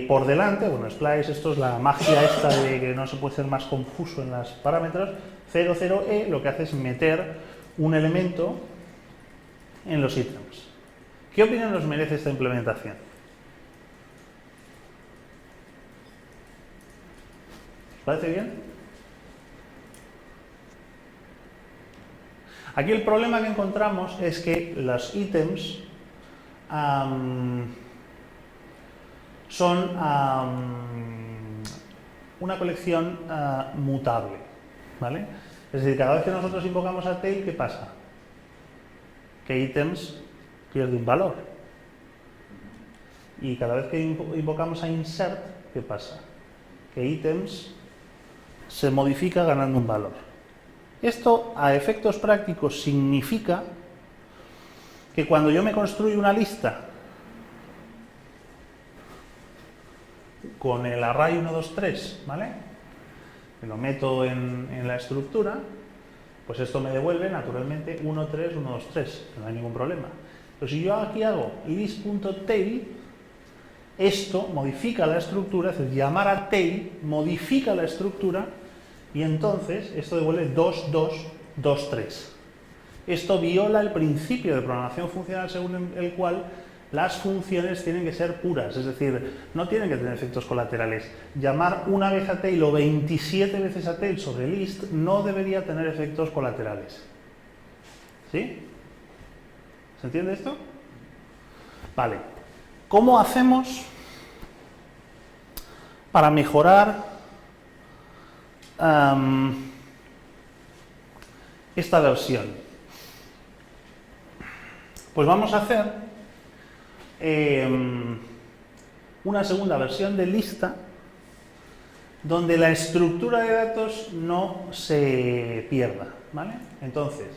por delante, bueno, splice, esto es la magia esta de que no se puede ser más confuso en los parámetros, 00e lo que hace es meter un elemento en los ítems. ¿Qué opinión nos merece esta implementación? ¿Os parece bien? Aquí el problema que encontramos es que los ítems son una colección mutable, ¿vale? Es decir, cada vez que nosotros invocamos a tail, ¿qué pasa? Que ítems pierde un valor. Y cada vez que invocamos a insert, ¿qué pasa? Que ítems se modifica ganando un valor. Esto, a efectos prácticos, significa que cuando yo me construyo una lista con el array 1, 2, 3, ¿vale? Que lo meto en la estructura, pues esto me devuelve naturalmente 1, 3, 1, 2, 3, no hay ningún problema. Pero si yo aquí hago list.tail, esto modifica la estructura, es decir, llamar a tail modifica la estructura y entonces esto devuelve 2, 2, 2, 3. Esto viola el principio de programación funcional según el cual las funciones tienen que ser puras, es decir, no tienen que tener efectos colaterales. Llamar una vez a tail o 27 veces a tail sobre list no debería tener efectos colaterales. ¿Sí? ¿Se entiende esto? Vale. ¿Cómo hacemos para mejorar esta versión? Pues vamos a hacer una segunda versión de lista donde la estructura de datos no se pierda, ¿vale? Entonces,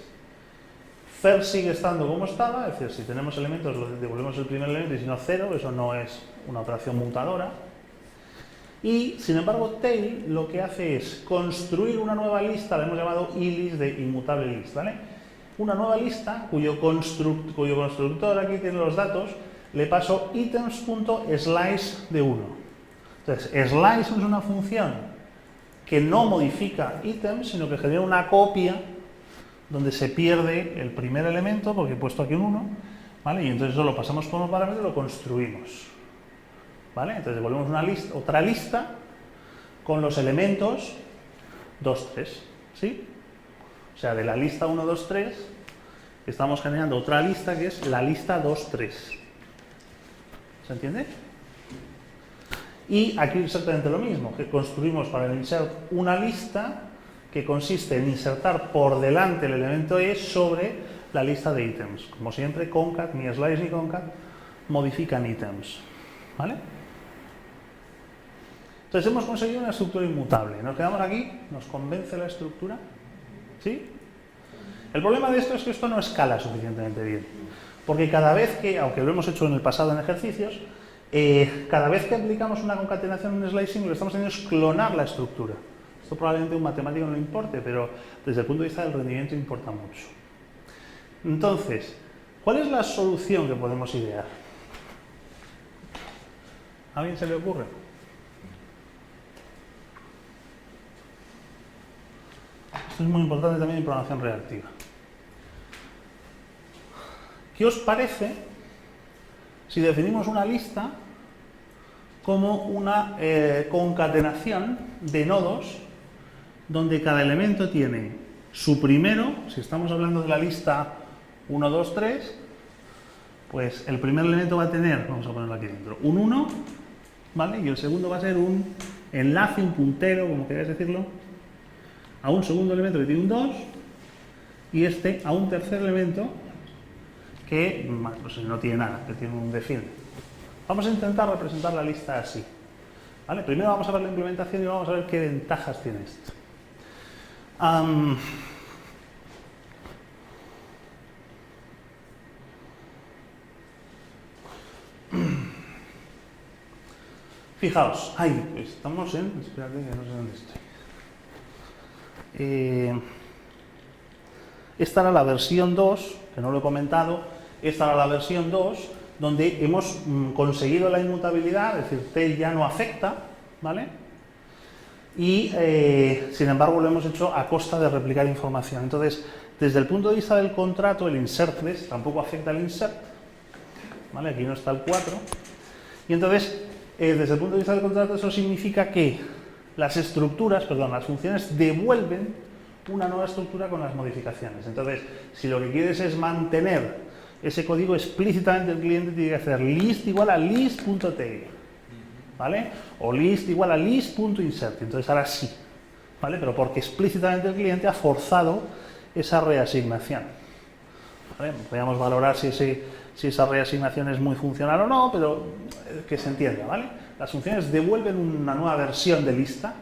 first sigue estando como estaba, es decir, si tenemos elementos devolvemos el primer elemento y si no 0, eso no es una operación mutadora. Y, sin embargo, tail lo que hace es construir una nueva lista, la hemos llamado ilist de inmutable list, ¿vale? Una nueva lista cuyo constructor aquí tiene los datos, le paso items.slice de 1. Entonces, slice es una función que no modifica ítems, sino que genera una copia donde se pierde el primer elemento, porque he puesto aquí un 1, ¿vale? Y entonces eso lo pasamos por un parámetro y lo construimos, ¿vale? Entonces devolvemos una lista, otra lista con los elementos 2, 3, ¿sí? O sea, de la lista 1, 2, 3 estamos generando otra lista que es la lista 2, 3. ¿Se entiende? Y aquí exactamente lo mismo, que construimos para el insert una lista que consiste en insertar por delante el elemento E sobre la lista de ítems. Como siempre, concat, ni slice ni concat modifican ítems, ¿vale? Entonces hemos conseguido una estructura inmutable. Nos quedamos aquí, nos convence la estructura, ¿sí? El problema de esto es que esto no escala suficientemente bien, porque cada vez que, aunque lo hemos hecho en el pasado en ejercicios, cada vez que aplicamos una concatenación en un slicing, lo que estamos haciendo es clonar la estructura. Esto probablemente a un matemático no le importe, pero desde el punto de vista del rendimiento importa mucho. Entonces, ¿cuál es la solución que podemos idear? ¿A alguien se le ocurre? Esto es muy importante también en programación reactiva. ¿Qué os parece si definimos una lista como una concatenación de nodos donde cada elemento tiene su primero, si estamos hablando de la lista 1, 2, 3, pues el primer elemento va a tener, vamos a ponerlo aquí dentro, un 1, ¿vale? Y el segundo va a ser un enlace, un puntero, como queráis decirlo, a un segundo elemento que tiene un 2, y este a un tercer elemento que pues no tiene nada, que tiene un define. Vamos a intentar representar la lista así. ¿Vale? Primero vamos a ver la implementación y vamos a ver qué ventajas tiene esto. Fijaos, pues estamos en... Espérate que no sé dónde estoy. Esta era la versión 2, que no lo he comentado. Esta era la versión 2, donde hemos conseguido la inmutabilidad, es decir, tail ya no afecta, ¿vale? Y, sin embargo, lo hemos hecho a costa de replicar información. Entonces, desde el punto de vista del contrato, el insertless tampoco afecta al insert, ¿vale? Aquí no está el 4. Y entonces, desde el punto de vista del contrato, eso significa que las funciones devuelven una nueva estructura con las modificaciones. Entonces, si lo que quieres es mantener ese código explícitamente, el cliente tiene que hacer list igual a list.tail, ¿vale? O list igual a list.insert. Entonces ahora sí, ¿vale? Pero porque explícitamente el cliente ha forzado esa reasignación, ¿vale? Podríamos valorar si esa reasignación es muy funcional o no, pero que se entienda, ¿vale? Las funciones devuelven una nueva versión de lista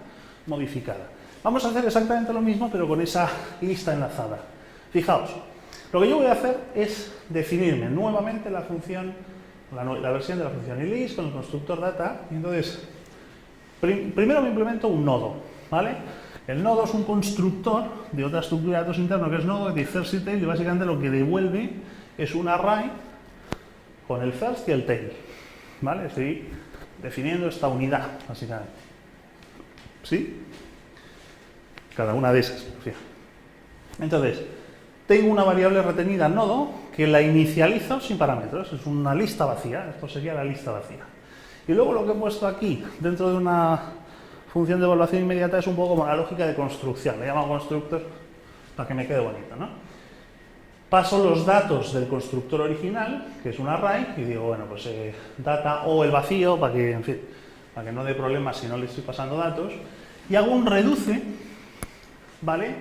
modificada. Vamos a hacer exactamente lo mismo, pero con esa lista enlazada. Fijaos, lo que yo voy a hacer es definirme nuevamente la función, la versión de la función list con el constructor data. Y entonces, primero me implemento un nodo, ¿vale? El nodo es un constructor de otra estructura de datos interno que es nodo, de first y tail, y básicamente lo que devuelve es un array con el first y el tail, ¿vale? Estoy definiendo esta unidad, básicamente. ¿Sí? Cada una de esas. Entonces, tengo una variable retenida nodo que la inicializo sin parámetros. Es una lista vacía. Esto sería la lista vacía. Y luego lo que he puesto aquí, dentro de una función de evaluación inmediata, es un poco como la lógica de construcción. Le llamo constructor para que me quede bonito, ¿no? Paso los datos del constructor original, que es un array, y digo, bueno, pues data o el vacío, para que, en fin, para que no dé problemas si no le estoy pasando datos, y hago un reduce, ¿vale?,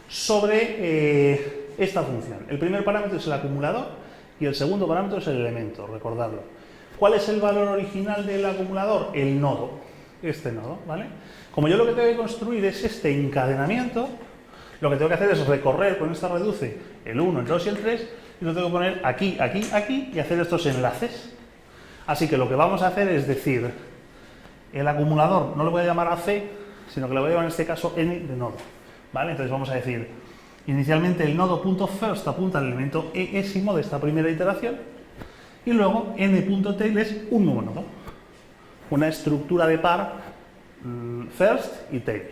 sobre esta función. El primer parámetro es el acumulador y el segundo parámetro es el elemento, recordadlo. ¿Cuál es el valor original del acumulador? El nodo, este nodo, ¿vale? Como yo lo que tengo que construir es este encadenamiento, lo que tengo que hacer es recorrer con esta reduce el 1, el 2 y el 3, y lo tengo que poner aquí, aquí, aquí, y hacer estos enlaces. Así que lo que vamos a hacer es decir, el acumulador no lo voy a llamar AC, sino que lo voy a llamar en este caso n de nodo, ¿vale? Entonces vamos a decir, inicialmente el nodo.first apunta al elemento eésimo de esta primera iteración, y luego n.tail es un nuevo nodo, una estructura de par first y tail,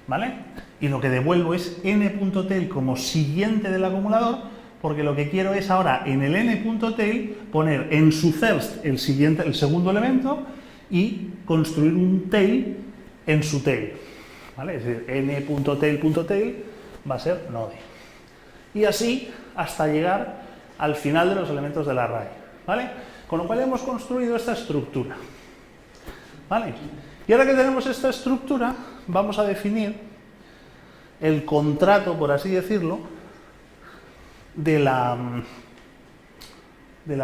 ¿vale? Y lo que devuelvo es n.tail como siguiente del acumulador, porque lo que quiero es ahora en el n.tail poner en su first el segundo elemento y construir un tail en su tail, ¿vale? Es decir, n.tail.tail va a ser node. Y así hasta llegar al final de los elementos del array, ¿vale? Con lo cual hemos construido esta estructura, ¿vale? Y ahora que tenemos esta estructura, vamos a definir el contrato, por así decirlo, de la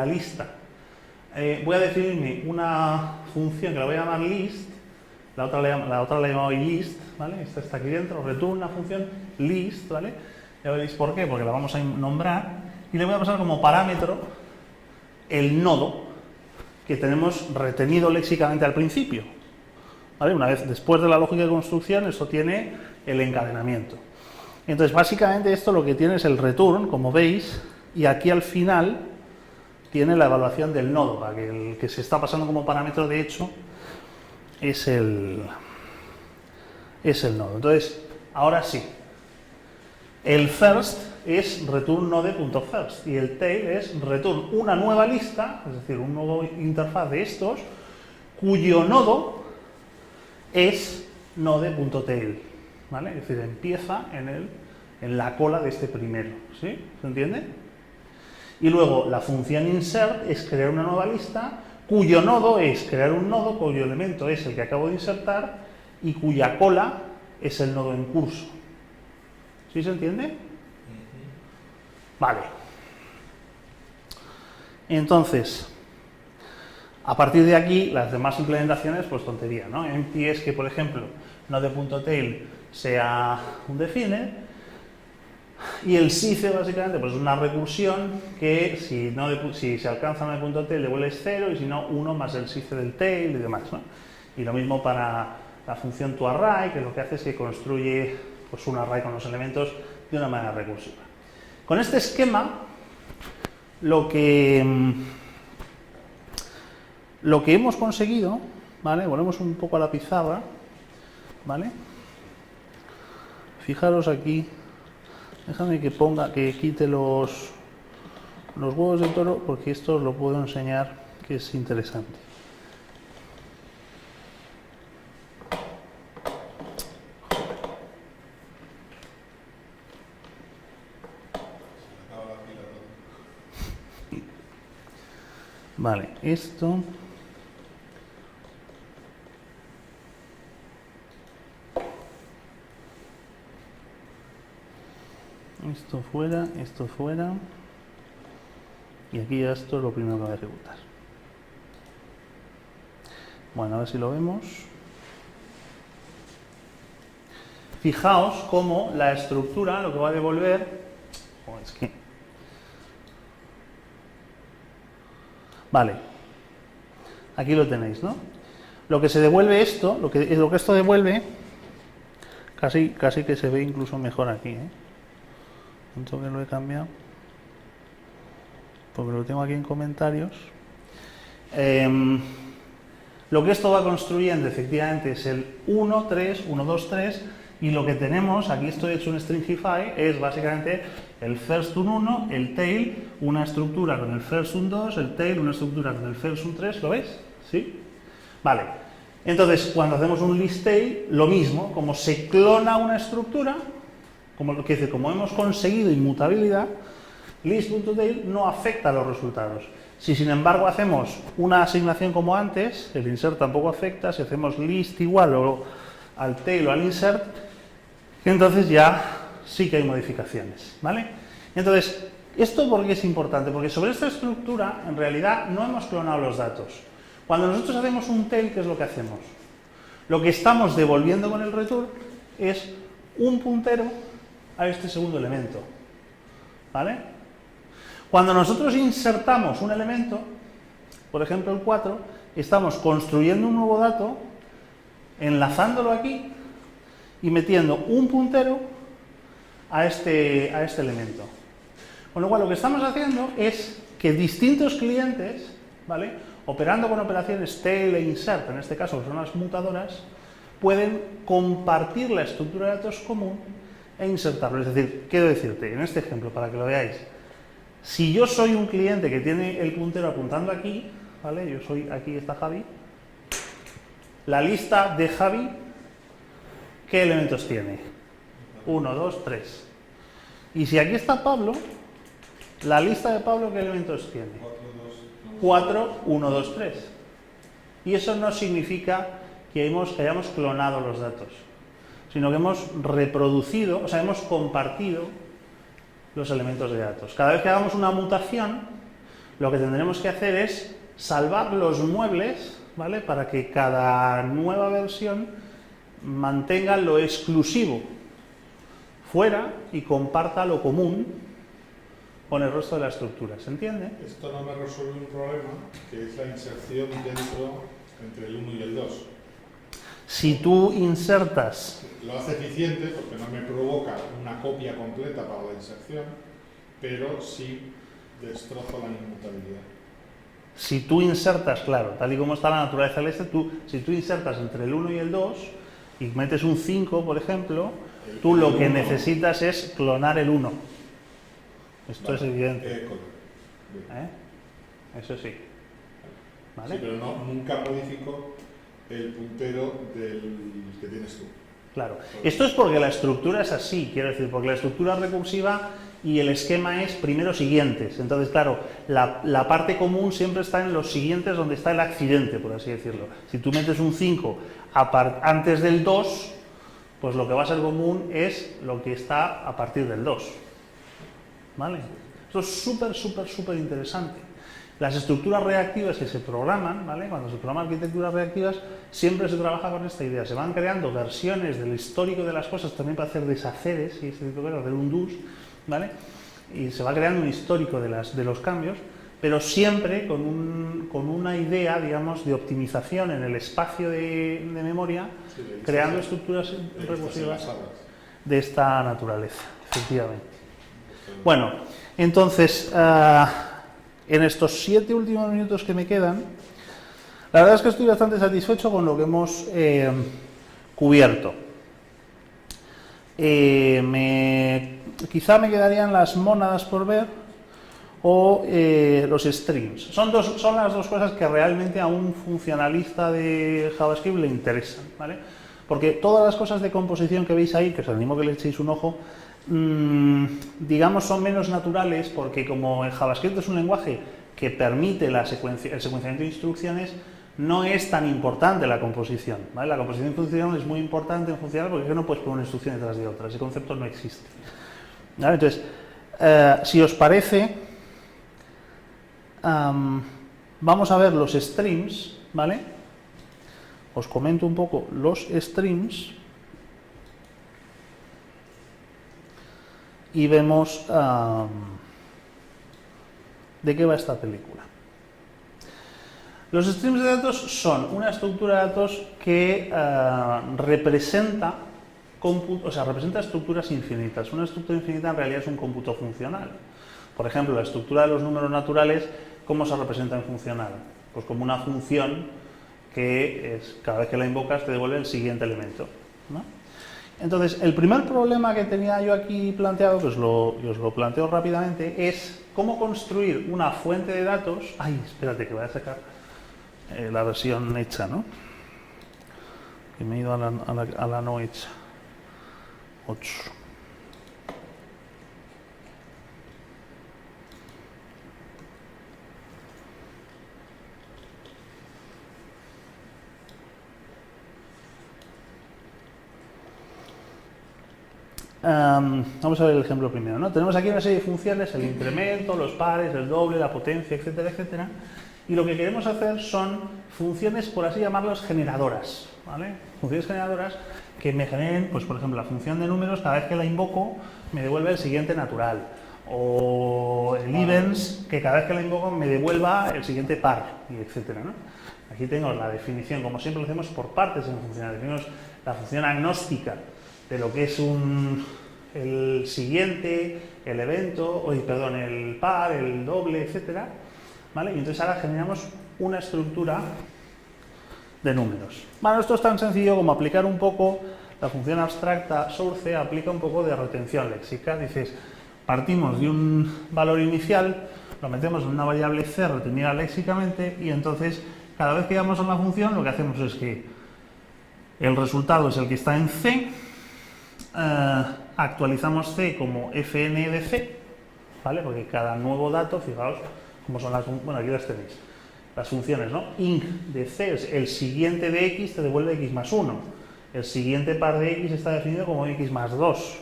lista. Voy a definirme una función que la voy a llamar list, la otra la he llamado list, ¿vale? Esta está aquí dentro, return una función list, ¿vale? Ya veréis por qué, porque la vamos a nombrar, y le voy a pasar como parámetro el nodo que tenemos retenido léxicamente al principio, ¿vale? Una vez después de la lógica de construcción, esto tiene el encadenamiento. Entonces, básicamente esto lo que tiene es el return, como veis, y aquí al final tiene la evaluación del nodo, para que el que se está pasando como parámetro, de hecho, es el nodo. Entonces, ahora sí, el first es return node.first y el tail es return una nueva lista, es decir, un nuevo interfaz de estos, cuyo nodo es node.tail, ¿vale? Es decir, empieza en la cola de este primero, ¿sí? ¿Se entiende? Y luego la función insert es crear una nueva lista cuyo nodo es crear un nodo cuyo elemento es el que acabo de insertar y cuya cola es el nodo en curso. ¿Sí se entiende? Vale. Entonces, a partir de aquí, las demás implementaciones, pues tontería, ¿no? Empty es que, por ejemplo, node.tail sea un define, y el sice básicamente pues es una recursión que si se alcanza node.tail devuelves 0 y si no 1 más el sice del tail y demás, ¿no? Y lo mismo para la función toArray, que lo que hace es que construye pues un array con los elementos de una manera recursiva. Con este esquema lo que hemos conseguido, ¿vale? Volvemos un poco a la pizarra, ¿vale? Fijaros aquí, déjame que quite los huevos de toro porque esto os lo puedo enseñar que es interesante. Vale, esto fuera y aquí ya esto es lo primero que voy a ejecutar. Bueno, a ver si lo vemos. Fijaos cómo la estructura lo que va a devolver es que vale, aquí lo tenéis, ¿no? Lo que se devuelve esto, lo que esto devuelve, casi que se ve incluso mejor aquí, ¿eh? Tanto que lo he cambiado, porque lo tengo aquí en comentarios. Lo que esto va construyendo efectivamente es el 1, 3, 1, 2, 3, y lo que tenemos, aquí estoy hecho un stringify, es básicamente el first un 1, el tail, una estructura con el first un 2, el tail, una estructura con el first un 3, ¿lo veis? ¿Sí? Vale. Entonces, cuando hacemos un list tail, lo mismo, como se clona una estructura, como hemos conseguido inmutabilidad, list.tail no afecta a los resultados. Si sin embargo hacemos una asignación como antes, el insert tampoco afecta. Si hacemos list igual o al tail o al insert, entonces ya sí que hay modificaciones, ¿vale? Entonces, ¿esto por qué es importante? Porque sobre esta estructura, en realidad, no hemos clonado los datos. Cuando nosotros hacemos un tail, ¿qué es lo que hacemos? Lo que estamos devolviendo con el return es un puntero a este segundo elemento, ¿vale? Cuando nosotros insertamos un elemento, por ejemplo el 4, estamos construyendo un nuevo dato, enlazándolo aquí y metiendo un puntero a este elemento. Con lo cual lo que estamos haciendo es que distintos clientes, ¿vale?, operando con operaciones tail e insert, en este caso que son las mutadoras, pueden compartir la estructura de datos común e insertarlo. Es decir, quiero decirte, en este ejemplo, para que lo veáis, si yo soy un cliente que tiene el puntero apuntando aquí, ¿vale? Yo soy, aquí está Javi, la lista de Javi, ¿qué elementos tiene? 1, 2, 3. Y si aquí está Pablo, la lista de Pablo, ¿qué elementos tiene? 4, 1, 2, 3. Y eso no significa que hayamos clonado los datos, sino que hemos reproducido, o sea, hemos compartido los elementos de datos. Cada vez que hagamos una mutación, lo que tendremos que hacer es salvar los muebles, ¿vale?, para que cada nueva versión mantenga lo exclusivo fuera y comparta lo común con el resto de la estructura. ¿Se entiende? Esto no me resuelve un problema, que es la inserción entre el 1 y el 2. Si tú insertas... Lo hace eficiente porque no me provoca una copia completa para la inserción, pero sí destrozo la inmutabilidad. Si tú insertas, claro, tal y como está la naturaleza celeste, si tú insertas entre el 1 y el 2 y metes un 5, por ejemplo, tú lo que necesitas es clonar el 1. Esto es evidente. Eso sí. ¿Vale? Sí, pero nunca modifico el puntero del que tienes tú. Claro. Esto es porque la estructura es así, quiero decir, porque la estructura es recursiva y el esquema es primero siguientes. Entonces, claro, la parte común siempre está en los siguientes donde está el accidente, por así decirlo. Si tú metes un 5 antes del 2, pues lo que va a ser común es lo que está a partir del 2. ¿Vale? Esto es súper interesante. Las estructuras reactivas que se programan, ¿vale? Cuando se programan arquitecturas reactivas, siempre se trabaja con esta idea. Se van creando versiones del histórico de las cosas, también para hacer deshaceres, y este tipo de cosas, hacer undús, ¿vale? Y se va creando un histórico de los cambios, pero siempre con una idea, digamos, de optimización en el espacio de memoria, Sí, creando estructuras recursivas de esta naturaleza, efectivamente. Bueno, entonces, en estos 7 últimos minutos que me quedan, la verdad es que estoy bastante satisfecho con lo que hemos cubierto. Quizá me quedarían las mónadas por ver o los strings. Son las dos cosas que realmente a un funcionalista de JavaScript le interesan, ¿vale? Porque todas las cosas de composición que veis ahí, que os animo que le echéis un ojo, digamos son menos naturales porque como el JavaScript es un lenguaje que permite el secuenciamiento de instrucciones, no es tan importante la composición, ¿vale? La composición funcional es muy importante en funcional porque no puedes poner una instrucción detrás de otra, ese concepto no existe, ¿vale? Entonces, si os parece, vamos a ver los streams, ¿vale? Os comento un poco los streams y vemos de qué va esta película. Los streams de datos son una estructura de datos que representa estructuras infinitas. Una estructura infinita en realidad es un cómputo funcional. Por ejemplo, la estructura de los números naturales, ¿cómo se representa en funcional? Pues como una función que cada vez que la invocas te devuelve el siguiente elemento, ¿no? Entonces, el primer problema que tenía yo aquí planteado, que os lo planteo rápidamente, es cómo construir una fuente de datos. Ay, espérate que voy a sacar la versión hecha, ¿no? Que me he ido a la no hecha. 8. Vamos a ver el ejemplo primero, ¿no? Tenemos aquí una serie de funciones, el incremento, los pares, el doble, la potencia, etcétera, etcétera. Y lo que queremos hacer son funciones, por así llamarlas, generadoras, ¿vale? Funciones generadoras que me generen, pues por ejemplo, la función de números, cada vez que la invoco, me devuelve el siguiente natural. O el evens, que cada vez que la invoco me devuelva el siguiente par, y etcétera, ¿no? Aquí tengo la definición, como siempre lo hacemos por partes en funcional. Definimos la función agnóstica de lo que es el siguiente, el evento, el par, el doble, etcétera, ¿vale? Y entonces ahora generamos una estructura de números. Bueno, esto es tan sencillo como aplicar un poco la función abstracta source, aplica un poco de retención léxica. Dices, partimos de un valor inicial, lo metemos en una variable c retenida léxicamente y entonces cada vez que llamamos a una función lo que hacemos es que el resultado es el que está en c, actualizamos c como fn de c, ¿vale? Porque cada nuevo dato, fijaos cómo son bueno, aquí las tenéis, las funciones, ¿no? Inc de c es el siguiente de x, te devuelve x más 1. El siguiente par de x está definido como x más 2,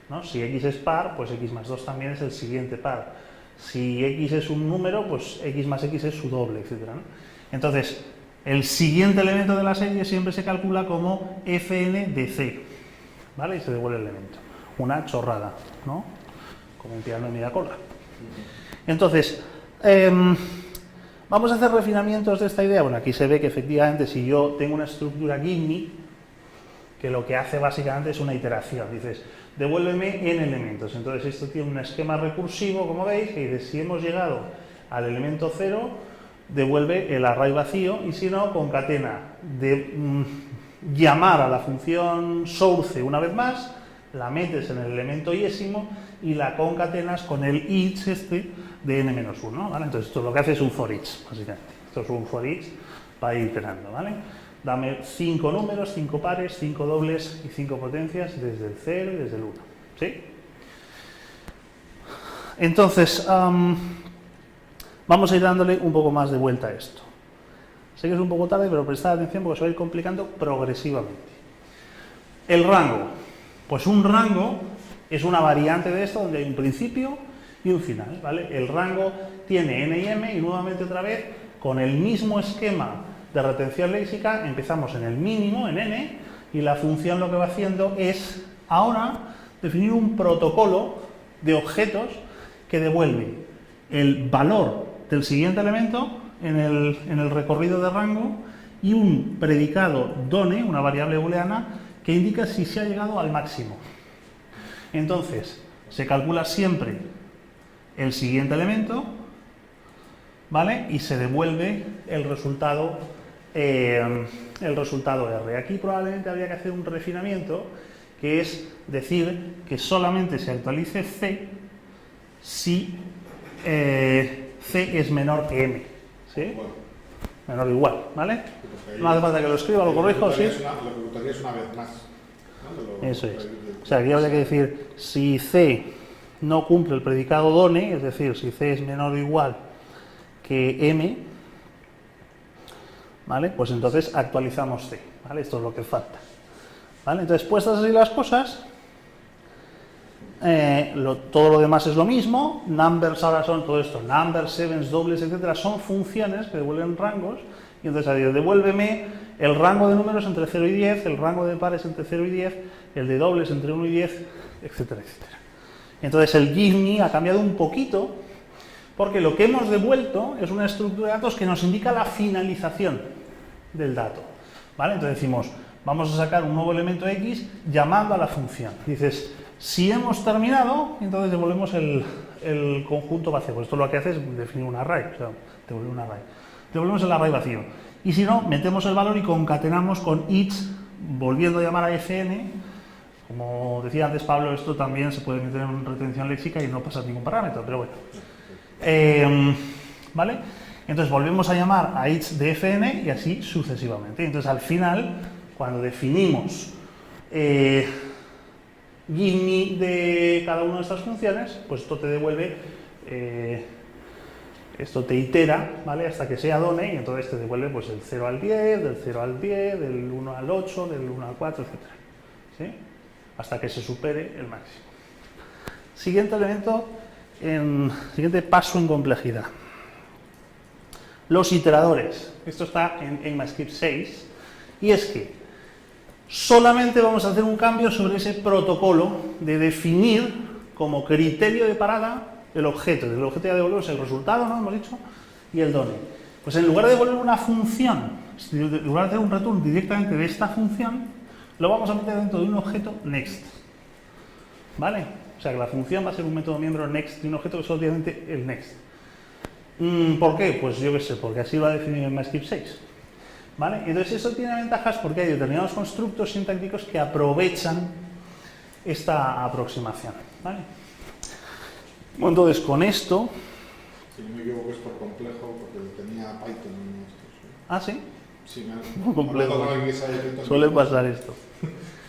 ¿no? Si x es par, pues x más 2 también es el siguiente par. Si x es un número, pues x más x es su doble, etcétera, ¿no? Entonces, el siguiente elemento de la serie siempre se calcula como fn de c, ¿vale? Y se devuelve el elemento. Una chorrada, ¿no? Como un piano de media cola. Entonces, vamos a hacer refinamientos de esta idea. Bueno, aquí se ve que efectivamente si yo tengo una estructura give que lo que hace básicamente es una iteración. Dices, devuélveme n elementos. Entonces esto tiene un esquema recursivo, como veis, que dice, si hemos llegado al elemento 0, devuelve el array vacío, y si no, concatena de llamar a la función source una vez más, la metes en el elemento iésimo y la concatenas con el each de n-1, ¿vale? Entonces esto lo que hace es un for each, básicamente. Esto es un for each para ir iterando, ¿vale? Dame 5 números, 5 pares, 5 dobles y 5 potencias desde el 0 y desde el 1, ¿sí? Entonces, vamos a ir dándole un poco más de vuelta a esto. Sé que es un poco tarde, pero prestad atención porque se va a ir complicando progresivamente. El rango. Pues un rango es una variante de esto donde hay un principio y un final, ¿vale? El rango tiene n y m y nuevamente otra vez con el mismo esquema de retención léxica empezamos en el mínimo, en n, y la función lo que va haciendo es ahora definir un protocolo de objetos que devuelve el valor del siguiente elemento en el recorrido de rango y un predicado done, una variable booleana, que indica si se ha llegado al máximo. Entonces, se calcula siempre el siguiente elemento, ¿vale? Y se devuelve el resultado R. Aquí probablemente habría que hacer un refinamiento, que es decir que solamente se actualice C si C es menor que M. ¿Sí? Bueno, Menor o igual, ¿vale? pues ahí No hace falta que lo escriba, lo corrijo, ¿sí? Lo ejecutarías una vez más, ¿no? Eso es. O sea, aquí habría que decir, si C no cumple el predicado done, es decir, si C es menor o igual que M, ¿vale? Pues entonces actualizamos C, ¿vale? Esto es lo que falta. ¿Vale? Entonces, puestas así las cosas, todo lo demás es lo mismo. Numbers ahora son todo esto, numbers, sevens, dobles, etcétera, son funciones que devuelven rangos. Y entonces, devuélveme el rango de números entre 0 y 10, el rango de pares entre 0 y 10, el de dobles entre 1 y 10, etcétera, etcétera. Entonces, el give me ha cambiado un poquito, porque lo que hemos devuelto es una estructura de datos que nos indica la finalización del dato. ¿Vale? Entonces decimos, vamos a sacar un nuevo elemento X llamando a la función. Dices, si hemos terminado, entonces devolvemos el conjunto vacío. Pues esto lo que hace es definir un array, o sea, devolver un array. Devolvemos el array vacío. Y si no, metemos el valor y concatenamos con each, volviendo a llamar a fn. Como decía antes Pablo, esto también se puede meter en retención léxica y no pasa ningún parámetro, pero bueno. ¿Vale? Entonces volvemos a llamar a each de fn y así sucesivamente. Entonces al final, cuando definimos give me de cada una de estas funciones, pues esto te devuelve, esto te itera, ¿vale? Hasta que sea done y entonces te devuelve pues el 0 al 10, del 0 al 10, del 1 al 8, del 1 al 4, etc. ¿Sí? Hasta que se supere el máximo. Siguiente elemento, siguiente paso en complejidad. Los iteradores. Esto está en ECMAScript 6 y es que solamente vamos a hacer un cambio sobre ese protocolo de definir como criterio de parada el objeto. El objeto ya devolvemos el resultado, ¿no? Hemos dicho, y el done. Pues en lugar de devolver una función, en lugar de hacer un return directamente de esta función, lo vamos a meter dentro de un objeto next. ¿Vale? O sea que la función va a ser un método miembro next de un objeto que es obviamente el next. ¿Por qué? Pues yo qué sé, porque así lo ha definido en ECMAScript 6. ¿Vale? Entonces eso tiene ventajas porque hay determinados constructos sintácticos que aprovechan esta aproximación. ¿Vale? Bueno, entonces con esto... Si no me equivoco es por complejo, porque tenía Python en estos. ¿Ah, sí? Sí, Muy complejo. me Suele pasar esto.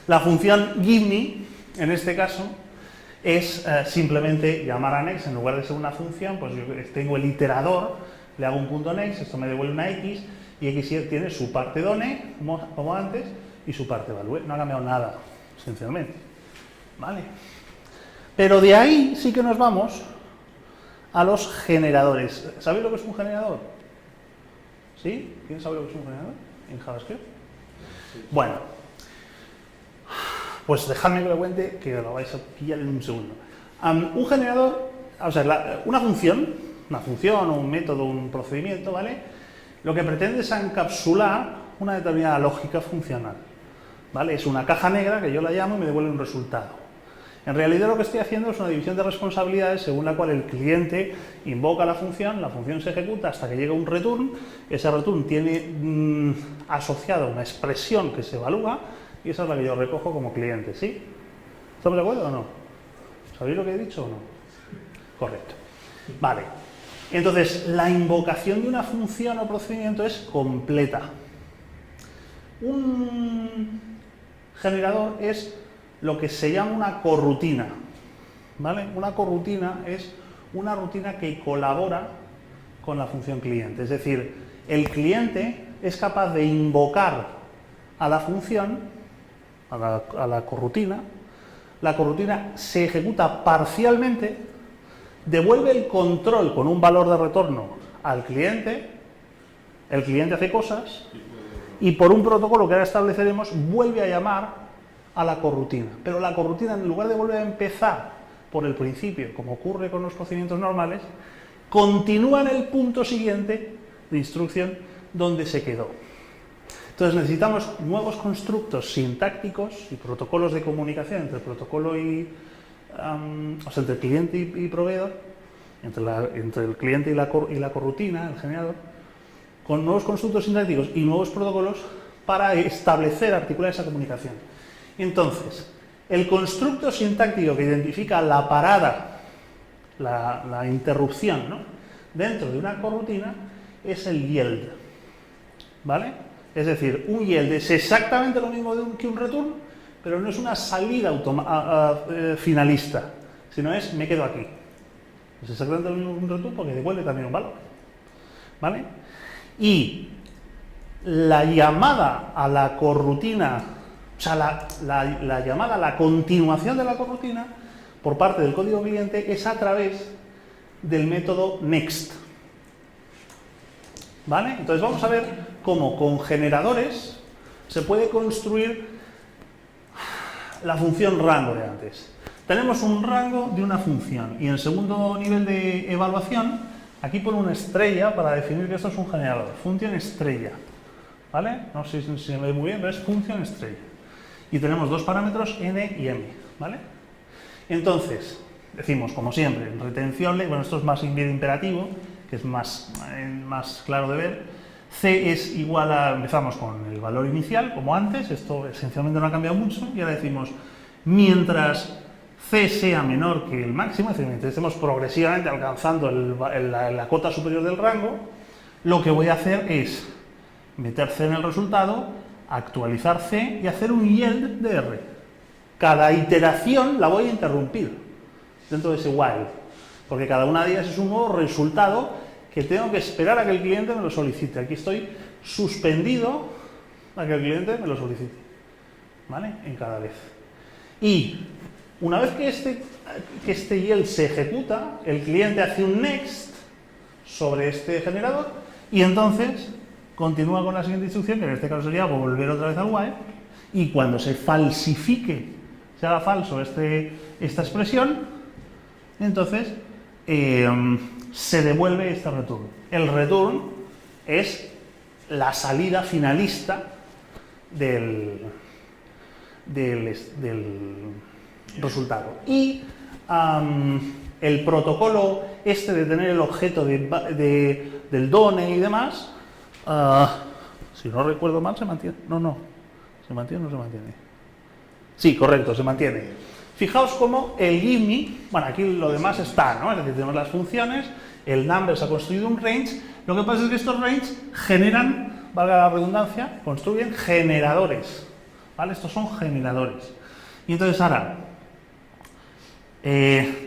La función giveMe, en este caso, es simplemente llamar a next. En lugar de ser una función, pues yo tengo el iterador, le hago un punto next, esto me devuelve una x, y x tiene su parte done, como antes, y su parte value. No ha cambiado nada, esencialmente. ¿Vale? Pero de ahí sí que nos vamos a los generadores. ¿Sabéis lo que es un generador? ¿Sí? ¿Quién sabe lo que es un generador en JavaScript? Bueno, pues dejadme que lo cuente, que lo vais a pillar en un segundo. Un generador, o sea, una función o un método, un procedimiento, ¿vale? Lo que pretende es encapsular una determinada lógica funcional, ¿vale? Es una caja negra que yo la llamo y me devuelve un resultado. En realidad lo que estoy haciendo es una división de responsabilidades según la cual el cliente invoca la función se ejecuta hasta que llega un return, ese return tiene asociado una expresión que se evalúa y esa es la que yo recojo como cliente, ¿sí? ¿Estamos de acuerdo o no? ¿Sabéis lo que he dicho o no? Correcto. Vale. Entonces, la invocación de una función o procedimiento es completa. Un generador es lo que se llama una corrutina, ¿vale? Una corrutina es una rutina que colabora con la función cliente. Es decir, el cliente es capaz de invocar a la función, a la corrutina. La corrutina se ejecuta parcialmente devuelve el control con un valor de retorno al cliente, el cliente hace cosas, y por un protocolo que ahora estableceremos, vuelve a llamar a la corrutina. Pero la corrutina, en lugar de volver a empezar por el principio, como ocurre con los procedimientos normales, continúa en el punto siguiente de instrucción donde se quedó. Entonces necesitamos nuevos constructos sintácticos y protocolos de comunicación entre el protocolo y, o sea, entre el cliente y proveedor, entre el cliente y la corrutina, el generador, con nuevos constructos sintácticos y nuevos protocolos para establecer, articular esa comunicación. Entonces, el constructo sintáctico que identifica la parada, la interrupción, ¿no?, dentro de una corrutina es el yield, ¿vale? Es decir, un yield es exactamente lo mismo que un return, pero no es una salida finalista, sino es me quedo aquí. Es exactamente lo mismo que un return porque devuelve también un valor, ¿vale? Y la llamada a la corrutina, o sea, la llamada a la continuación de la corrutina por parte del código cliente es a través del método next, ¿vale? Entonces vamos a ver cómo con generadores se puede construir la función rango de antes. Tenemos un rango de una función y en el segundo nivel de evaluación aquí pone una estrella para definir que esto es un generador, función estrella, ¿vale? No sé si se ve muy bien, pero es función estrella. Y tenemos dos parámetros n y m, ¿vale? Entonces, decimos, como siempre, retención, bueno, esto es más bien imperativo, que es más claro de ver. C es igual a, empezamos con el valor inicial, como antes, esto esencialmente no ha cambiado mucho, y ahora decimos, mientras C sea menor que el máximo, es decir, mientras estemos progresivamente alcanzando la cota superior del rango, lo que voy a hacer es meter C en el resultado, actualizar C y hacer un yield de R. Cada iteración la voy a interrumpir dentro de ese while, porque cada una de ellas es un nuevo resultado que tengo que esperar a que el cliente me lo solicite. Aquí estoy suspendido a que el cliente me lo solicite, ¿vale? En cada vez. Y una vez que este yield se ejecuta, el cliente hace un next sobre este generador y entonces continúa con la siguiente instrucción, que en este caso sería volver otra vez al while, y cuando se falsifique, se haga falso esta expresión, entonces se devuelve este return. El return es la salida finalista del resultado. Y el protocolo este de tener el objeto del done y demás, si no recuerdo mal, se mantiene. No, ¿se mantiene o no se mantiene? Sí, correcto, se mantiene. Fijaos cómo el gimme, bueno, aquí lo demás está, ¿no? Es decir, tenemos las funciones, el number se ha construido un range, lo que pasa es que estos ranges generan, valga la redundancia, construyen generadores, ¿vale? Estos son generadores. Y entonces ahora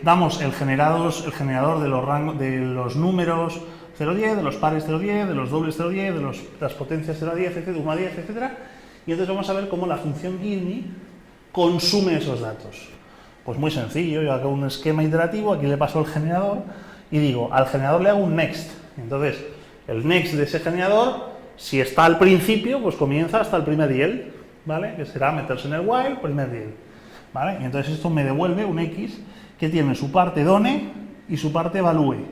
damos el generador de los números 0,10, de los pares 0,10, de los dobles 0,10, de las potencias 0,10, etc., 1 a 10, etc. Y entonces vamos a ver cómo la función gimme consume esos datos. Pues muy sencillo, yo hago un esquema iterativo, aquí le paso el generador y digo, al generador le hago un next. Entonces, el next de ese generador, si está al principio, pues comienza hasta el primer yield, ¿vale? Que será meterse en el while, primer yield, ¿vale? Y entonces esto me devuelve un X que tiene su parte done y su parte value.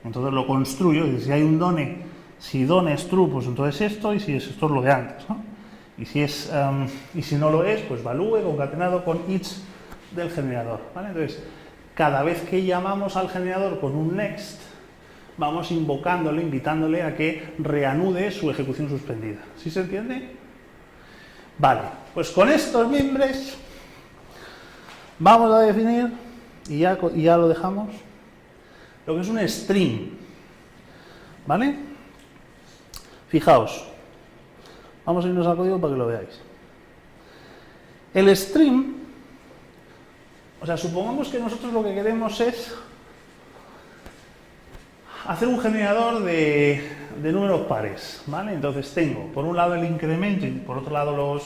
Entonces lo construyo, y si hay un done, si done es true, pues entonces esto, y si es esto es lo de antes, ¿no? Y si no lo es, pues value concatenado con each del generador, ¿vale? Entonces, cada vez que llamamos al generador con un next, vamos invocándole, invitándole a que reanude su ejecución suspendida. ¿Sí se entiende? Vale, pues con estos mimbres vamos a definir, y ya lo dejamos, lo que es un stream, ¿vale? Fijaos, vamos a irnos al código para que lo veáis. El stream, o sea, supongamos que nosotros lo que queremos es hacer un generador de números pares, ¿vale? Entonces tengo, por un lado el incremento y por otro lado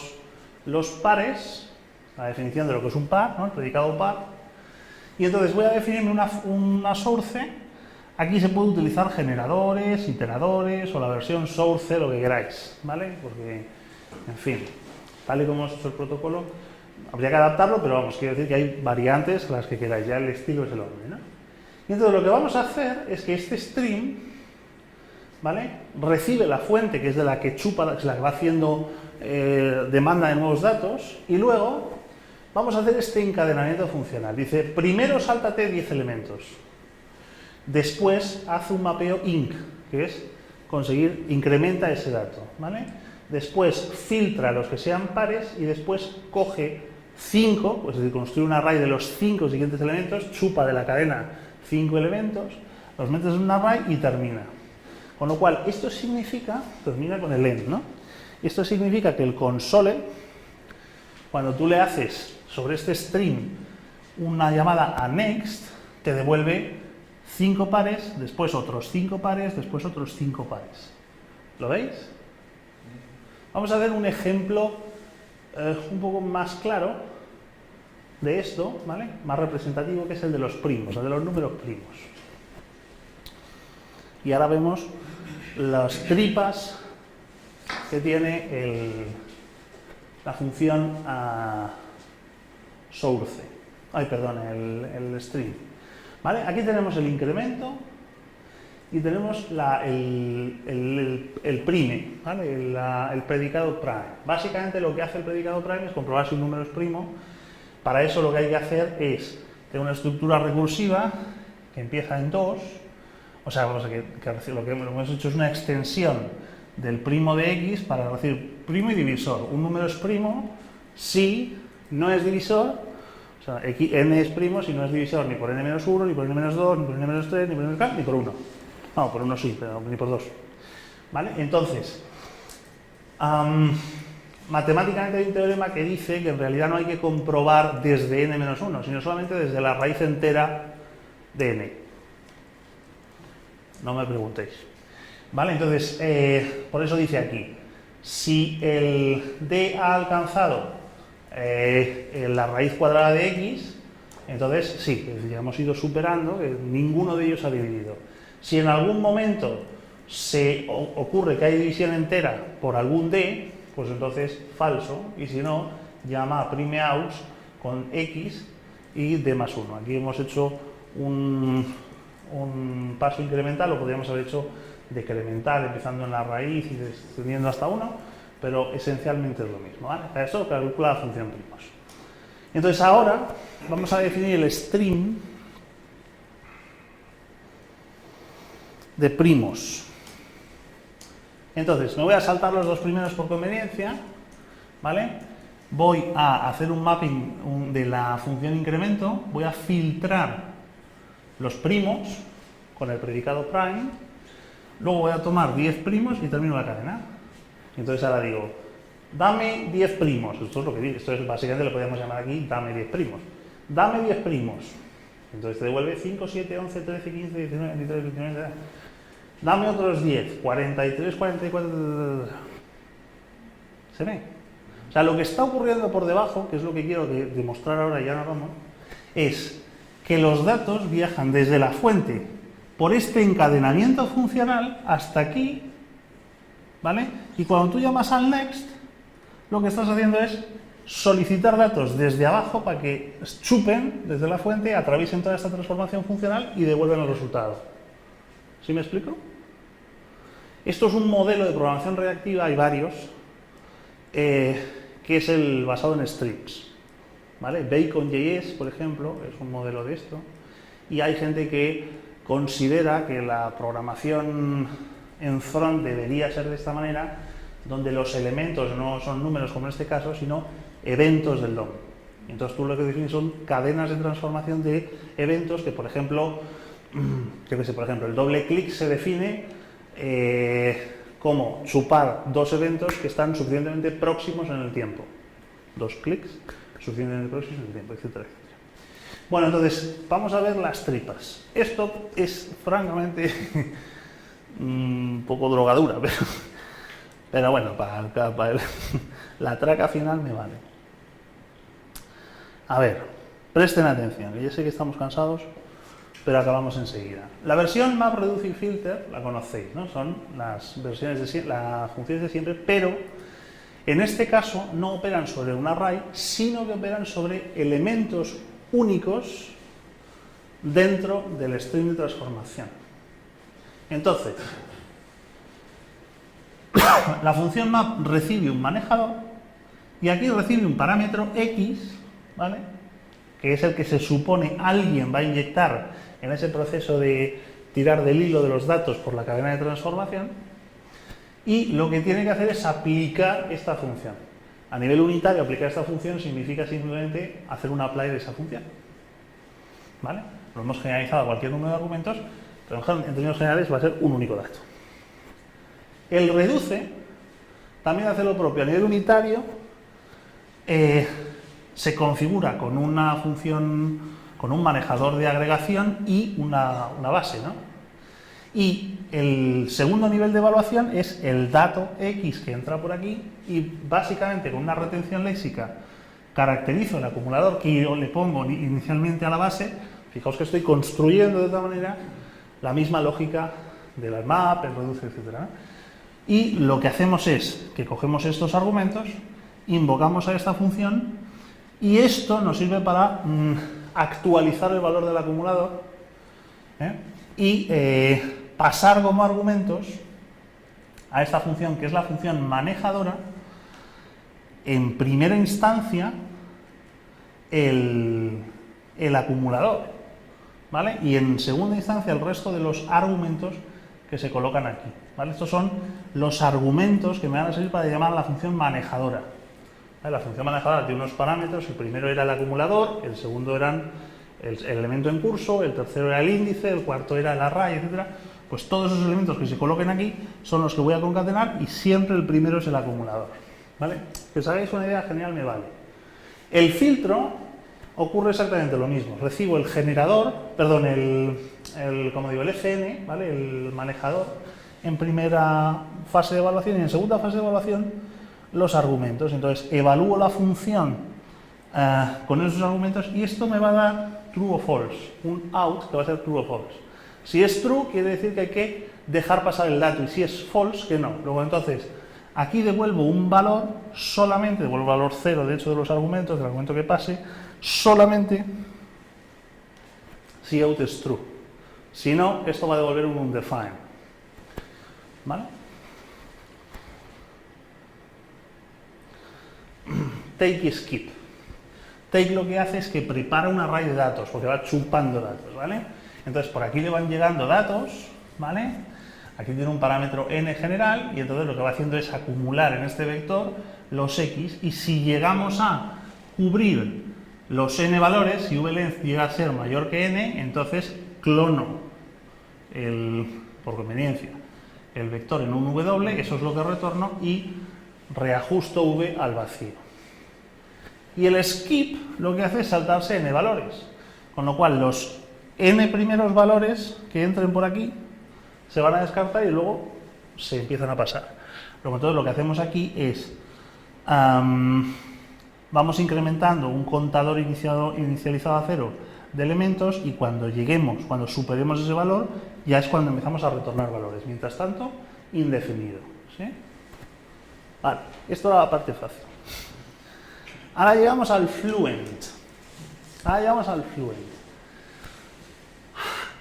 los pares, la definición de lo que es un par, ¿no? El predicado par, Y entonces voy a definirme una source. Aquí se puede utilizar generadores, iteradores o la versión source, lo que queráis, ¿vale? Porque, en fin, tal y como es el protocolo, habría que adaptarlo, pero vamos, quiero decir que hay variantes, las que queráis, ya el estilo es el orden, ¿no? Y entonces lo que vamos a hacer es que este stream, ¿vale?, recibe la fuente, que es de la que chupa, es la que va haciendo demanda de nuevos datos, y luego vamos a hacer este encadenamiento funcional. Dice, primero sáltate 10 elementos, después haz un mapeo inc, que es conseguir, incrementa ese dato, ¿vale? Después filtra los que sean pares y después coge 5, pues es decir, construye un array de los 5 siguientes elementos, chupa de la cadena 5 elementos, los metes en un array y termina. Con lo cual, esto significa, termina con el end, ¿no? Esto significa que el console, cuando tú le haces sobre este string una llamada a next, te devuelve 5 pares, después otros 5 pares, después otros 5 pares. ¿Lo veis? Vamos a ver un ejemplo un poco más claro de esto, ¿vale? Más representativo, que es el de los primos, el de los números primos. Y ahora vemos las tripas que tiene la función source. Ay, perdón, el string. ¿Vale? Aquí tenemos el incremento y tenemos el prime, ¿vale? El predicado prime. Básicamente lo que hace el predicado prime es comprobar si un número es primo. Para eso lo que hay que hacer es tener una estructura recursiva que empieza en 2. O sea, lo que hemos hecho es una extensión del primo de x para decir primo y divisor. Un número es primo si no es divisor, o sea, n es primo si no es divisor ni por n-1, ni por n-2, ni por n-3, ni por n, ni por 1. No, por 1 sí, pero ni por 2. ¿Vale? Entonces, matemáticamente hay un teorema que dice que en realidad no hay que comprobar desde n-1, sino solamente desde la raíz entera de n. No me preguntéis. ¿Vale? Entonces, por eso dice aquí, si el d ha alcanzado la raíz cuadrada de x, entonces sí, ya hemos ido superando, que ninguno de ellos ha dividido. Si en algún momento ocurre que hay división entera por algún d, pues entonces falso, y si no, llama a primeaus con x y d más 1. Aquí hemos hecho un paso incremental, lo podríamos haber hecho decremental, empezando en la raíz y descendiendo hasta 1, pero esencialmente es lo mismo, ¿vale? Para esto calcula la función primos. Entonces ahora vamos a definir el string de primos. Entonces, me voy a saltar los dos primeros por conveniencia, ¿vale? Voy a hacer un mapping de la función incremento, voy a filtrar los primos con el predicado prime, luego voy a tomar 10 primos y termino la cadena. Entonces ahora digo, dame 10 primos, esto es lo que digo, esto es básicamente lo podemos llamar aquí, dame 10 primos. Dame 10 primos, entonces te devuelve 5, 7, 11, 13, 15, 19, 23, 29, dame otros 10, 43, 44, ¿se ve? O sea, lo que está ocurriendo por debajo, que es lo que quiero demostrar ahora, ya no vamos, es que los datos viajan desde la fuente por este encadenamiento funcional hasta aquí, ¿vale? Y cuando tú llamas al next, lo que estás haciendo es solicitar datos desde abajo para que chupen desde la fuente, atraviesen toda esta transformación funcional y devuelvan el resultado. ¿Sí me explico? Esto es un modelo de programación reactiva, hay varios, que es el basado en strips. ¿Vale? Bacon.js, por ejemplo, es un modelo de esto. Y hay gente que considera que la programación en front debería ser de esta manera, donde los elementos no son números como en este caso, sino eventos del DOM. Entonces tú lo que defines son cadenas de transformación de eventos que, por ejemplo, yo que sé, por ejemplo, el doble clic se define como chupar dos eventos que están suficientemente próximos en el tiempo. Dos clics suficientemente próximos en el tiempo, etcétera, etcétera. Bueno, entonces, vamos a ver las tripas. Esto es, francamente, un poco drogadura, pero bueno, para la traca final me vale. A ver, Presten atención, que ya sé que estamos cansados, pero acabamos enseguida. La versión map, reduce y filter la conocéis, ¿no? Son las versiones de las funciones de siempre, pero en este caso no operan sobre un array, sino que operan sobre elementos únicos dentro del string de transformación. Entonces, la función map recibe un manejador y aquí recibe un parámetro x, ¿vale?, que es el que se supone alguien va a inyectar en ese proceso de tirar del hilo de los datos por la cadena de transformación, y lo que tiene que hacer es aplicar esta función. A nivel unitario, aplicar esta función significa simplemente hacer un apply de esa función, ¿vale? Lo hemos generalizado a cualquier número de argumentos, pero en términos generales va a ser un único dato. El reduce también hace lo propio. A nivel unitario se configura con una función, con un manejador de agregación y una base, ¿no? Y el segundo nivel de evaluación es el dato X que entra por aquí, y básicamente con una retención léxica caracterizo el acumulador que yo le pongo inicialmente a la base. Fijaos que estoy construyendo de otra manera la misma lógica de la map, el reduce, etc. Y lo que hacemos es que cogemos estos argumentos, invocamos a esta función, y esto nos sirve para actualizar el valor del acumulador, y pasar como argumentos a esta función, que es la función manejadora, en primera instancia el acumulador, ¿vale? Y en segunda instancia el resto de los argumentos que se colocan aquí, ¿vale? Estos son los argumentos que me van a servir para llamar a la función manejadora, ¿vale? La función manejadora tiene unos parámetros: el primero era el acumulador, el segundo eran el elemento en curso, el tercero era el índice, el cuarto era el array, etc. Pues todos esos elementos que se coloquen aquí son los que voy a concatenar, y siempre el primero es el acumulador, ¿vale? Que os hagáis una idea general me vale. El filtro ocurre exactamente lo mismo. Recibo el generador, perdón, el FN, ¿vale?, el manejador, en primera fase de evaluación, y en segunda fase de evaluación los argumentos. Entonces evalúo la función con esos argumentos, y esto me va a dar true o false, un out que va a ser true o false. Si es true, quiere decir que hay que dejar pasar el dato, y si es false, que no. Luego, entonces, aquí devuelvo un valor, solamente devuelvo el valor 0, de hecho, de los argumentos, del argumento que pase, solamente si out es true. Si no, esto va a devolver un undefined, ¿vale? Take y skip. Take lo que hace es que prepara un array de datos, porque va chupando datos, ¿vale? Entonces, por aquí le van llegando datos, ¿vale? Aquí tiene un parámetro n general, y entonces lo que va haciendo es acumular en este vector los x, y si llegamos a cubrir los n valores, si vlength llega a ser mayor que n, entonces clono por conveniencia el vector en un w, eso es lo que retorno, y reajusto v al vacío. Y el skip lo que hace es saltarse n valores, con lo cual los n primeros valores que entren por aquí se van a descartar y luego se empiezan a pasar. Luego, entonces, lo que hacemos aquí es vamos incrementando un contador inicializado a 0 de elementos, y cuando lleguemos, cuando superemos ese valor, ya es cuando empezamos a retornar valores. Mientras tanto, indefinido, ¿sí? Vale, esto era la parte fácil. Ahora llegamos al fluent.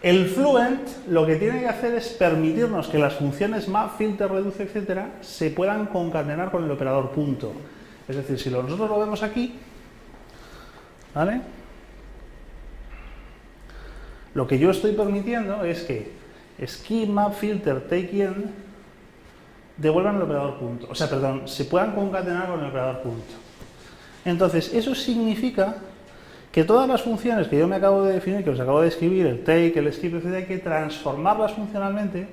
El fluent lo que tiene que hacer es permitirnos que las funciones map, filter, reduce, etcétera, se puedan concatenar con el operador punto. Es decir, si nosotros lo vemos aquí, ¿vale?, lo que yo estoy permitiendo es que skip, map, filter, take y end devuelvan el operador punto. O sea, perdón, se puedan concatenar con el operador punto. Entonces, eso significa que todas las funciones que yo me acabo de definir, que os acabo de escribir, el take, el skip, etc., hay que transformarlas funcionalmente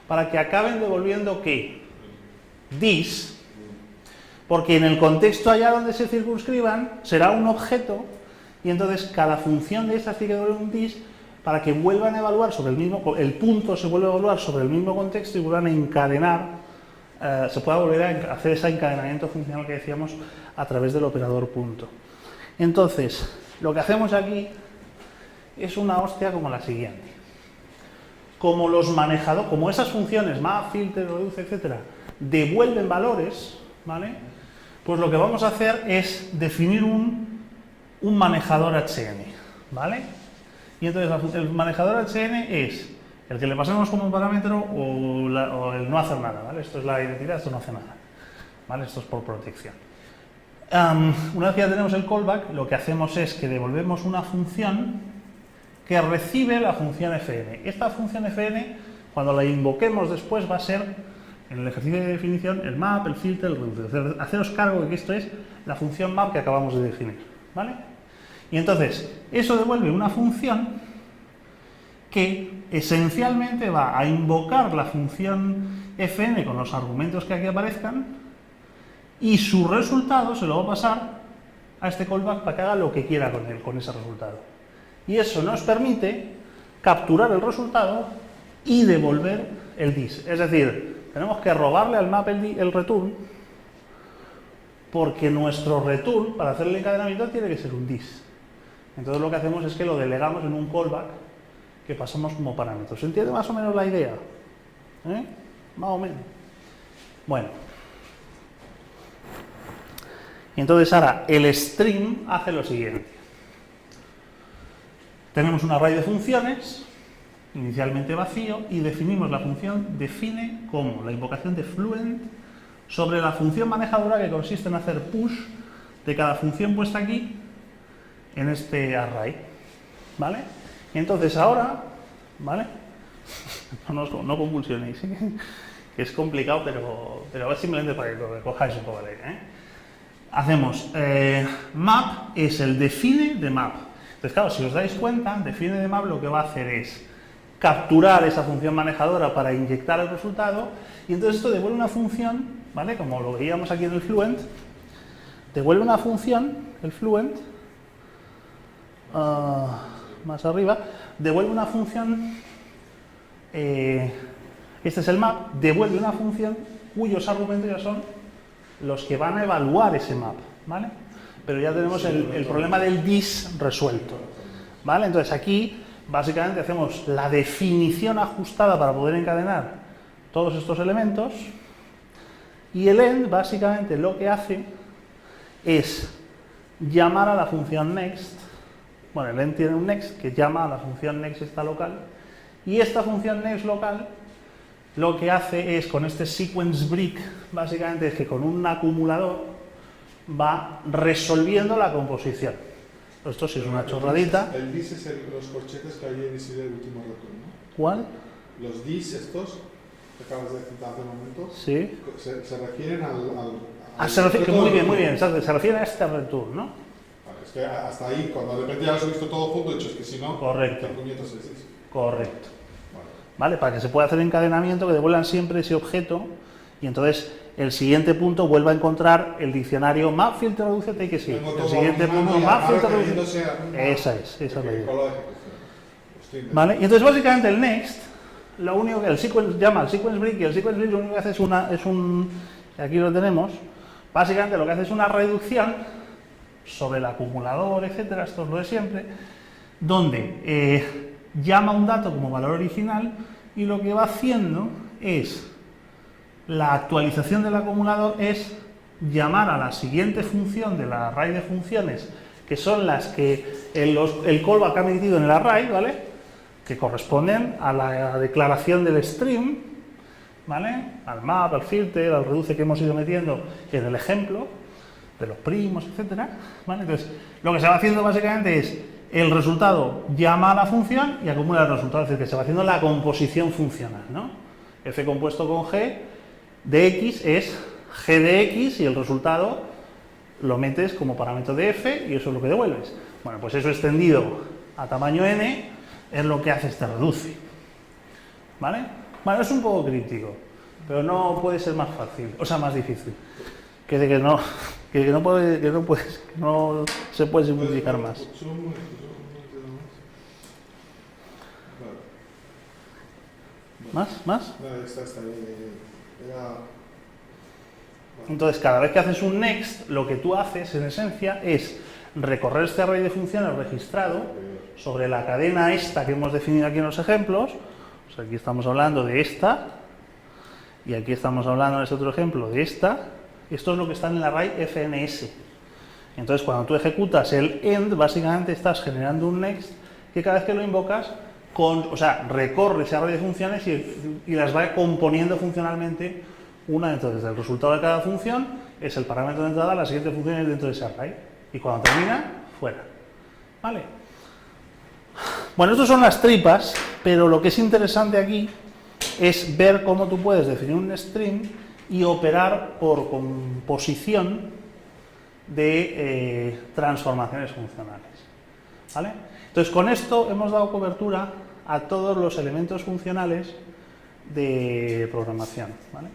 para que acaben devolviendo ¿qué? This, porque en el contexto allá donde se circunscriban será un objeto, y entonces cada función de estas tiene que devolver un this para que vuelvan a evaluar sobre el mismo, el punto se vuelve a evaluar sobre el mismo contexto y vuelvan a encadenar, se pueda volver a hacer ese encadenamiento funcional que decíamos a través del operador punto. Entonces, lo que hacemos aquí es una hostia como la siguiente. Como los manejadores, como esas funciones, map, filter, reduce, etcétera, devuelven valores, ¿vale? Pues lo que vamos a hacer es definir un manejador HN, ¿vale? Y entonces el manejador HN es el que le pasemos como parámetro o el no hacer nada, ¿vale? Esto es la identidad, esto no hace nada, ¿vale? Esto es por protección. Una vez que ya tenemos el callback, lo que hacemos es que devolvemos una función que recibe la función fn. Esta función fn, cuando la invoquemos después, va a ser, en el ejercicio de definición, el map, el filter, el reduce. Haceros cargo de que esto es la función map que acabamos de definir, ¿vale? Y entonces, eso devuelve una función que esencialmente va a invocar la función fn con los argumentos que aquí aparezcan y su resultado se lo va a pasar a este callback para que haga lo que quiera con él, con ese resultado. Y eso nos permite capturar el resultado y devolver el dis. Es decir, tenemos que robarle al map el return, porque nuestro return, para hacer el encadenamiento, tiene que ser un dis. Entonces lo que hacemos es que lo delegamos en un callback que pasamos como parámetro. ¿Se entiende más o menos la idea? Más o menos. Bueno. Y entonces ahora el stream hace lo siguiente. Tenemos un array de funciones, inicialmente vacío, y definimos la función define como la invocación de Fluent sobre la función manejadora que consiste en hacer push de cada función puesta aquí en este array, ¿vale? Y entonces ahora, ¿vale? No convulsionéis, que es complicado, pero es simplemente para que lo cojáis un poco de ahí, Hacemos map es el define de map. Entonces, claro, si os dais cuenta, define de map lo que va a hacer es capturar esa función manejadora para inyectar el resultado, y entonces esto devuelve una función, ¿vale? Como lo veíamos aquí en el Fluent, devuelve una función, el Fluent, más arriba, devuelve una función, este es el map, devuelve una función cuyos argumentos ya son los que van a evaluar ese map, ¿vale? Pero ya tenemos el problema del dis resuelto, ¿vale? Entonces aquí básicamente hacemos la definición ajustada para poder encadenar todos estos elementos, y el end básicamente lo que hace es llamar a la función next. Bueno, el end tiene un next que llama a la función next esta local, y esta función next local lo que hace es, con este sequence break, básicamente es que con un acumulador va resolviendo la composición. Esto sí es una chorradita. El dis es los corchetes que hay en ese último return, ¿no? ¿Cuál? Los dis estos que acabas de citar hace un momento, sí, se refieren al se refiere, muy bien, se refiere a este return, ¿no? Vale, es que hasta ahí, cuando de repente ya lo has visto todo junto, he dicho, es que si no, correcto. ¿qué puñetos es eso? Correcto. Vale, para que se pueda hacer encadenamiento, que devuelvan siempre ese objeto, y entonces el siguiente punto vuelva a encontrar el diccionario map filter reduce take sí. El siguiente punto map filter reduce. Esa es la idea. Vale, y entonces básicamente el next, lo único que el sequence llama al sequence break, y el sequence break lo único que hace es un aquí lo tenemos, básicamente lo que hace es una reducción sobre el acumulador, etcétera, esto es lo de siempre, donde llama un dato como valor original, y lo que va haciendo es la actualización del acumulador es llamar a la siguiente función de la array de funciones, que son las que el callback ha metido en el array, ¿vale? Que corresponden a la declaración del stream, ¿vale? Al map, al filter, al reduce que hemos ido metiendo en el ejemplo de los primos, etcétera, ¿vale? Entonces, lo que se va haciendo básicamente es el resultado llama a la función y acumula el resultado, es decir, que se va haciendo la composición funcional, ¿no? F compuesto con G de X es G de X, y el resultado lo metes como parámetro de F y eso es lo que devuelves. Bueno, pues eso extendido a tamaño n es lo que hace este reduce, ¿vale? Bueno, es un poco críptico, pero no puede ser más fácil, o sea, más difícil. Que no se puede simplificar más. ¿Más? Entonces, cada vez que haces un next, lo que tú haces, en esencia, es recorrer este array de funciones registrado sobre la cadena esta que hemos definido aquí en los ejemplos. O sea, aquí estamos hablando de esta, y aquí estamos hablando en este otro ejemplo de esta. Esto es lo que está en el array FNS. Entonces, cuando tú ejecutas el end, básicamente estás generando un next que cada vez que lo invocas, recorre ese array de funciones y las va componiendo funcionalmente una. Entonces, el resultado de cada función es el parámetro de entrada, las siguientes funciones dentro de ese array. Y cuando termina, fuera. ¿Vale? Bueno, estas son las tripas, pero lo que es interesante aquí es ver cómo tú puedes definir un string y operar por composición de transformaciones funcionales. ¿Vale? Entonces, con esto hemos dado cobertura a todos los elementos funcionales de programación. ¿Vale?